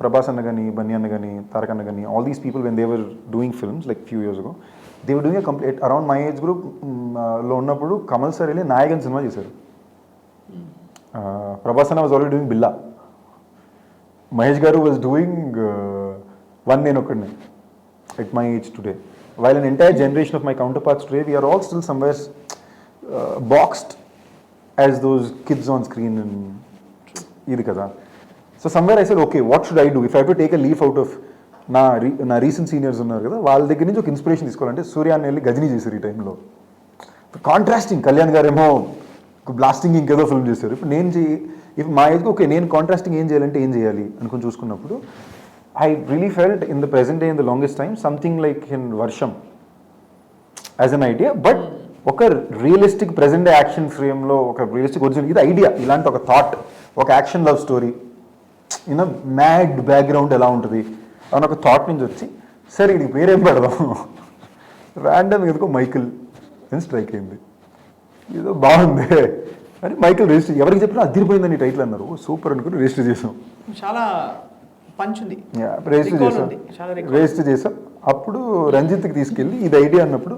Prabhas అన్న కానీ, బన్నీ అన్న కానీ, తారక్ అన్న కానీ, all these people when they were doing films like few years ago, they were doing complete around my age group లో ఉన్నప్పుడు కమల్ సార్ వెళ్ళి నాయకన్ సినిమా చేశారు. ప్రభాస్ అన్న వాజ్ ఆల్రెడీ డూయింగ్ బిల్లా, మహేష్ గారు వాజ్ డూయింగ్ వన్ నేను ఒక్కడిని at my age today. While an entire generation of my counterparts today, we are all still somewhere boxed as those kids on screen in idi kada. So somewhere I said, okay, what should I do? If I have to take a leaf out of na recent seniors unnaru kada, వాళ్ళ దగ్గర నుంచి ఒక ఇన్స్పిరేషన్ తీసుకోవాలంటే సూర్యాన్ని వెళ్ళి గజనీ చేశారు ఈ టైంలో. కాంట్రాస్టింగ్, కళ్యాణ్ గారేమో బ్లాస్టింగ్ ఇంకేదో ఫిల్మ్ చేశారు. ఇప్పుడు నేను ఇఫ్ మా ఏజ్కి ఓకే నేను కాంట్రాస్టింగ్ ఏం చేయాలంటే ఏం చేయాలి అనుకుని చూసుకున్నప్పుడు I really felt in the present day, in the longest time, something like in Varsham as an idea, but ఒక రియలిస్టిక్ ప్రెజెంట్ డే యాక్షన్ ఫ్రేమ్లో ఒక రియలిస్టిక్ ఒరిజినల్ ఇది ఐడియా. ఇలాంటి ఒక థాట్, ఒక action love story, you know mad background ఎలా ఉంటుంది అని ఒక థాట్ నుంచి వచ్చి, సరే ఇది పేరేం పెడదాం, ర్యాండమ్ ఎందుకో మైకిల్ అని స్ట్రైక్ అయింది. ఏదో బాగుంది అని మైకిల్ రిజిస్టర్, ఎవరికి చెప్పినా అదిరిపోయిందని టైటిల్ అన్నారు. సూపర్ అనుకుని రిజిస్టర్ చేసాం. చాలా పంచుంది, రిజిస్టర్ చేసాం. అప్పుడు రంజిత్కి తీసుకెళ్ళి ఇది ఐడియా అన్నప్పుడు,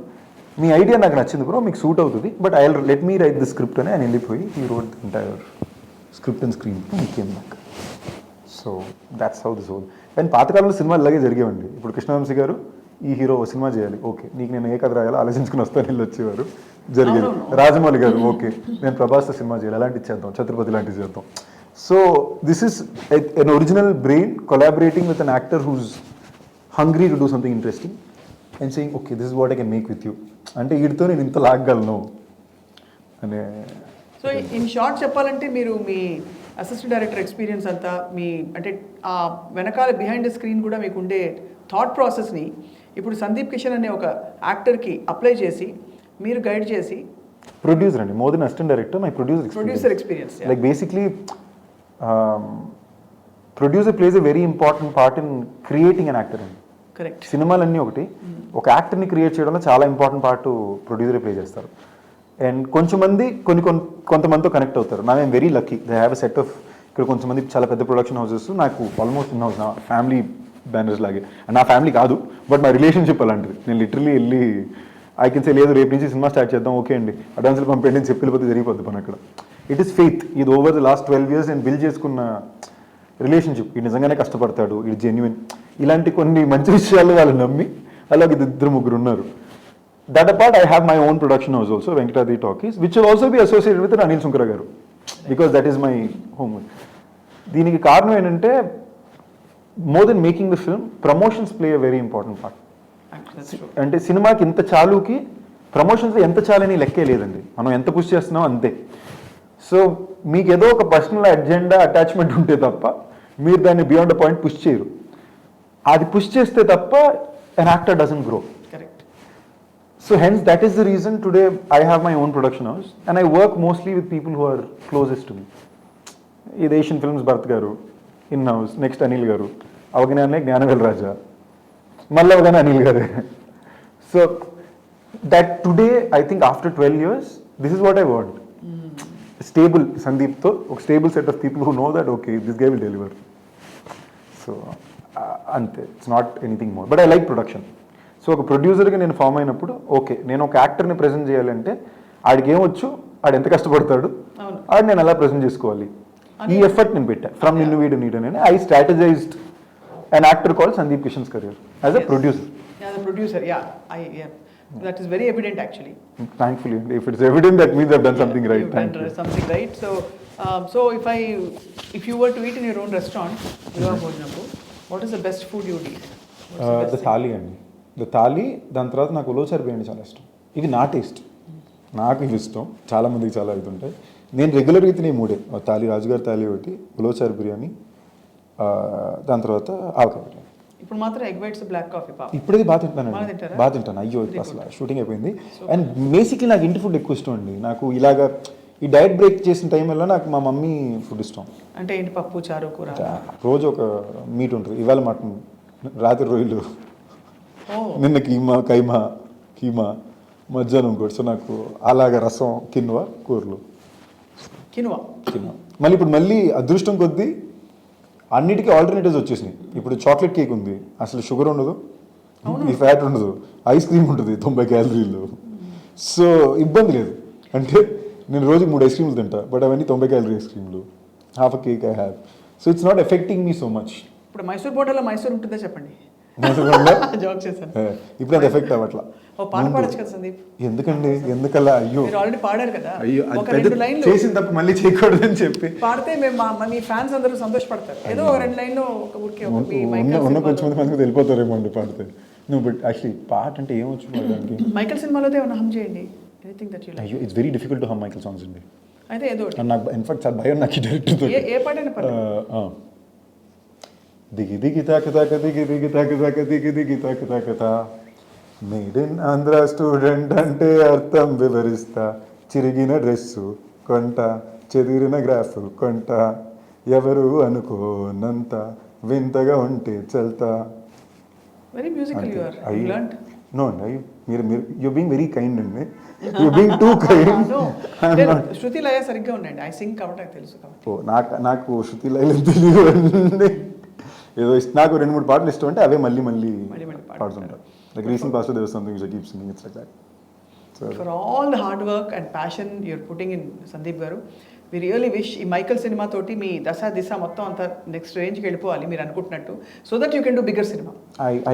మీ ఐడియా నాకు నచ్చింది బ్రో, మీకు సూట్ అవుతుంది, but I let me right the script అని ఆయన వెళ్ళిపోయి ఈ road entire script and screen came back. So that's how this whole. And పాతకాలంలో సినిమాలు ఇలాగే జరిగేవండి. ఇప్పుడు కృష్ణవంశీ గారు ఈ హీరో సినిమా చేయాలి, ఓకే నీకు నేను ఏ కథ రాయాలో ఆలోచించుకుని వస్తాను వెళ్ళి వచ్చేవారు, జరిగేది. రాజమౌళి గారు ఓకే నేను ప్రభాస్తో సినిమా చేయాలి, అలాంటివి చేద్దాం, ఛత్రపతి లాంటివి చేద్దాం. So this is an original brain collaborating with an actor who's hungry to do something interesting and saying, okay, this is what I can make with you. అంటే వీడితో నేను ఇంత లాగగలను అనే. సో ఇన్ షార్ట్ చెప్పాలంటే మీరు మీ అసిస్టెంట్ డైరెక్టర్ ఎక్స్పీరియన్స్ అంతా, మీ అంటే ఆ వెనకాల బిహైండ్ ద స్క్రీన్ కూడా మీకు ఉండే థాట్ ప్రాసెస్ని ఇప్పుడు సందీప్ కిషన్ అనే ఒక యాక్టర్కి అప్లై చేసి మీరు గైడ్ చేసి. ప్రొడ్యూసర్ అండి, more than assistant director, my producer experience. Like basically producer place a very important part in creating an actor అండి. కరెక్ట్. సినిమాలన్నీ ఒకటి, ఒక యాక్టర్ని క్రియేట్ చేయడంలో చాలా ఇంపార్టెంట్ పార్ట్ ప్రొడ్యూసరే ప్లే చేస్తారు. అండ్ కొంచెమంది కొంతమందితో కనెక్ట్ అవుతారు. నా I'm very lucky, they have a set of, ఇక్కడ కొంతమంది చాలా పెద్ద ప్రొడక్షన్ హౌసెస్, నాకు ఆల్మోస్ట్ ఇన్ హౌస్ నా ఫ్యామిలీ బ్యానర్స్ లాగే. నా ఫ్యామిలీ కాదు, బట్ నా రిలేషన్షిప్ అలాంటిది. నేను లిటరలీ వెళ్ళి ఐ కెన్ సే లేదు రేపు నుంచి సినిమా స్టార్ట్ చేద్దాం, ఓకే అండి అడ్వాన్స్లు పంపేయండి అని చెప్పి వెళ్ళిపోతే జరిగిపోద్ది పని అక్కడ. It is faith. ఇది ఓవర్ ద లాస్ట్ 12 years నేను బిల్డ్ చేసుకున్న రిలేషన్షిప్. ఇది నిజంగానే కష్టపడతాడు, ఇది జెన్యున్, ఇలాంటి కొన్ని మంచి విషయాలు వాళ్ళు నమ్మి అలాగే ఇద్దరు ముగ్గురు ఉన్నారు. That apart I have my own production house also, Venkatadri Talkies, which will also be associated with Anil Sunkara garu, because that is my home. దీనికి కారణం ఏంటంటే more than making the film, promotions play a very important part. అంటే సినిమాకి ఇంత చాలుకి ప్రమోషన్స్లో ఎంత చాలని లెక్కే లేదండి, మనం ఎంత పుష్ చేస్తున్నాం అంతే. సో మీకు ఏదో ఒక పర్సనల్ అజెండా అటాచ్మెంట్ ఉంటే తప్ప మీరు దాన్ని బియాండ్ అ పాయింట్ పుష్ చేయరు. అది పుష్ చేస్తే తప్ప an actor doesn't grow. Correct. So hence that is the reason today I have my own production house and I work mostly with people who are closest to me. This Asian Films Bharat garu in house, next Anil garu, avagane Gnanavel Raja, malla avagane Anil garu. So that today I think after 12 years this is what I want. Stable Sandeep tho, a stable set of people who know that okay this guy will deliver. So అంతే, it's not anything more, but I like production. So ఒక ప్రొడ్యూసర్గా నేను ఫామ్ అయినప్పుడు ఓకే నేను ఒక యాక్టర్ని ప్రజెంట్ చేయాలంటే ఆడికి ఏమొచ్చు, ఆడు ఎంత కష్టపడతాడు, ఆడు నేను ఎలా ప్రజెంట్ చేసుకోవాలి, ఈ ఎఫర్ట్ నేను పెట్టా ఫ్రమ్ నిన్ను వీడు నీడ్ అని. I strategized an actor called Sandeep Kishan's career as a producer. As a producer, yeah. That is very evident actually. Thankfully, if it's evident, that means I've done something right. You've Thank done you. something right. So if you were to eat in your own restaurant, what is the best food you would eat? What's the best the thali అండి. ద థాలీ, దాని తర్వాత నాకు ఉలోచారు బిర్యానీ చాలా ఇష్టం. ఇవి నా టేస్ట్, నాకు ఇవి ఇష్టం. చాలా మందికి చాలా ఇది ఉంటాయి. నేను రెగ్యులర్గా తినే మూడే, థాలీ, రాజుగారి థాలీ ఒకటి, ఉలోచారు బిర్యానీ, దాని తర్వాత ఆవకాయ బిర్యానీ. ఇప్పుడు మాత్రం ఎగ్ వైట్స్ బ్లాక్ కాఫీ పాప ఇప్పుడైతే బాగా తింటానండి, బాగా తింటారా? బాగా తింటాను. అయ్యో అసలు షూటింగ్ అయిపోయింది. అండ్ బేసిక్లీ నాకు ఇంటి ఫుడ్ ఎక్కువ ఇష్టం అండి. నాకు ఇలాగా ఈ డైట్ బ్రేక్ చేసిన టైంలో నాకు మా మమ్మీ ఫుడ్ ఇష్టం. అంటే ఏంటి, పప్పు, చారు, కూర, రోజు ఒక మీట్ ఉంటుంది. ఇవాళ మటన్, రాత్రి రొయ్యలు, నిన్న కీమా, మధ్యాహ్నం కూడా. సో నాకు అలాగ రసం, కిన్వా, కూరలు, కినువా. మళ్ళీ ఇప్పుడు మళ్ళీ అదృష్టం కొద్దీ అన్నిటికీ ఆల్టర్నేటివ్స్ వచ్చేసినాయి. ఇప్పుడు చాక్లెట్ కేక్ ఉంది, అసలు షుగర్ ఉండదు, ఈ ఫ్యాట్ ఉండదు. ఐస్ క్రీమ్ ఉంటుంది 90 క్యాలరీలు. సో ఇబ్బంది లేదు. అంటే నేను రోజుకి 3 ఐస్ క్రీమ్లు తింటా, బట్ అవన్నీ 90 క్యాలరీ ఐస్ క్రీమ్లు. Half a cake I have. So it's not effecting me so much. ఇప్పుడు మైసూర్ బోర్డర్లో మైసూర్ ఉంటుందా చెప్పండి. జోక్ చేశాను. ఇప్పుడు అది ఎఫెక్ట్ అవ్వట్లా. ఓ పాట పాడొచ్చు కదా సందీప్. ఎందుకండి, ఎందుకలా? అయ్యో, మీరు ఆల్రెడీ పాడారు కదా, అయ్యో, ఒక 2 లైన్లు చేసిన తప్ప మళ్ళీ చేయకూడదని చెప్పి పాడితే మేము మీ ఫ్యాన్స్ అందరూ సంతోషపడతారు. ఏదో 2 లైన్లు ఒక ఊరికే ఉన్న కొంచెం మందికి వెళ్ళిపోతారేమో అండి పాడితే. నువ్వు బట్ యాక్చువల్లీ పాట అంటే ఏమొచ్చు పాడడానికి? మైకల్ సినిమాలో ఏమైనా హమ్ చేయండి. Anything that you like. అయ్యో, it's very difficult to hum Michael songs అండి. అయితే ఏదో ఒకటి. నాకు ఇన్ఫాక్ట్ చాలా భయం నాకు డైరెక్టర్. ఏ పాటైనా పర్లేదు. దిగి దిగి తాక తాక దిగి దిగి తాక తాక దిగి దిగి తాక తాక తా, మేడ్ ఇన్ ఆంధ్ర స్టూడెంట్ అంటే అర్థం వివరిస్తా, చిరిగిన డ్రెస్సు కొంట, చెదిరిన గ్రాఫ్ కొంట, ఎవరు అనుకోనంత వింతగా ఉంటే చల్తా. Very musical you are. You learned. No అండి, మీరు యు బీయింగ్ వెరీ కైండ్ అండి. You being too kind. శృతి లయ సరిగ్గా ఉండండి. ఐ సింగ్ కాబట్టి నాకు తెలుసు కాబట్టి. ఓ నాకు శృతి లయలు తెలియదు అండి. ఏదో నాకు 2-3 పాటలు ఇష్టం అంటే అవే మళ్ళీ పాడుతుంటారు. Like recent past there was something which I keep singing. It's like that. So for all the hard work and passion you're putting in, Sandeep garu, we really wish ఈ మైకల్ సినిమా తోటి మీ దిశ మొత్తం అంతా నెక్స్ట్ రేంజ్కి వెళ్ళిపోవాలి మీరు అనుకుంటున్నట్టు. So that you can do bigger cinema.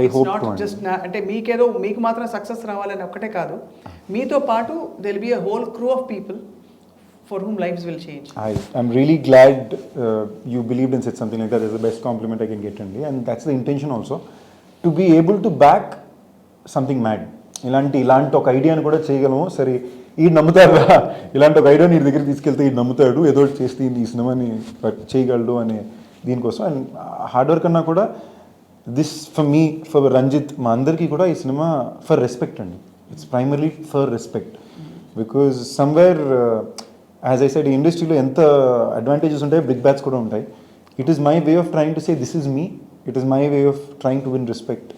I hope not just అంటే మీకు మాత్రం సక్సెస్ రావాలని ఒక్కటే కాదు, మీతో పాటు there will be a whole crew of people for whom lives will change. I'm really glad you believed and said something like that. That's the best compliment I can get అండి. And that's the intention also, to be able to back something mad. ఇలాంటి ఒక ఐడియాని కూడా చేయగలము. సరే, ఈ నమ్ముతారా, ఇలాంటి ఒక ఐడియా నీ దగ్గర తీసుకెళ్తే ఈ నమ్ముతాడు, ఏదో చేస్తే ఈ సినిమాని చేయగలడు అనే దీనికోసం. అండ్ హార్డ్ వర్క్ అన్నా కూడా this for me, for Ranjith, మా అందరికీ కూడా ఈ సినిమా ఫర్ రెస్పెక్ట్ అండి. It's primarily for respect. Because somewhere as I said, ఈ ఇండస్ట్రీలో ఎంత అడ్వాంటేజెస్ ఉంటాయి, బిగ్ బ్యాడ్స్ కూడా ఉంటాయి. It is my way of trying to say this is me. It is my way of trying to win respect.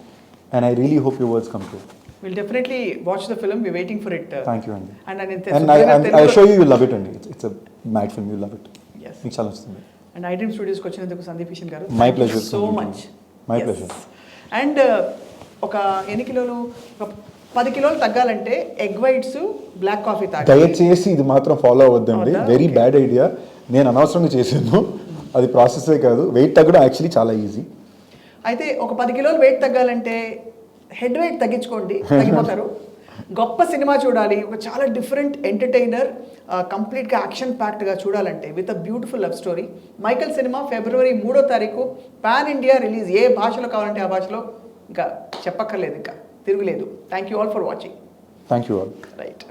And I really hope your words come true. We'll definitely watch the film. We're waiting for it. Thank you, Andy. And I assure you, you'll love it, Andy. It's a mad film. You'll love it. Yes. Meeku chaala vastundi. And iDream Studios ki vachinanduku Sandeep Kishan garu. My pleasure. So much. My pleasure. And ఒక ఎన్ని కిలోలు, ఒక 10 కిలోలు తగ్గాలంటే ఎగ్ వైట్స్, బ్లాక్ కాఫీ తాగాలి. దయచేసి ఇది మాత్రం ఫాలో అవ్వద్దండి. Very bad idea. నేను అనవసరంగా చేశాను. అది ప్రాసెసే కాదు. వెయిట్ తగ్గడం యాక్చువల్లీ చాలా ఈజీ. అయితే ఒక 10 కిలోలు వెయిట్ తగ్గాలంటే హెడ్ వెయిట్ తగ్గించుకోండి, తగ్గిపోతారు. గొప్ప సినిమా చూడాలి, ఒక చాలా డిఫరెంట్ ఎంటర్టైనర్, కంప్లీట్గా యాక్షన్ ప్యాక్డ్గా చూడాలంటే with a beautiful love story. Michael cinema February 3వ తారీఖు పాన్ ఇండియా రిలీజ్. ఏ భాషలో కావాలంటే ఆ భాషలో, ఇంకా చెప్పక్కర్లేదు, ఇంకా తిరుగులేదు. Thank you all for watching. Thank you all. Right.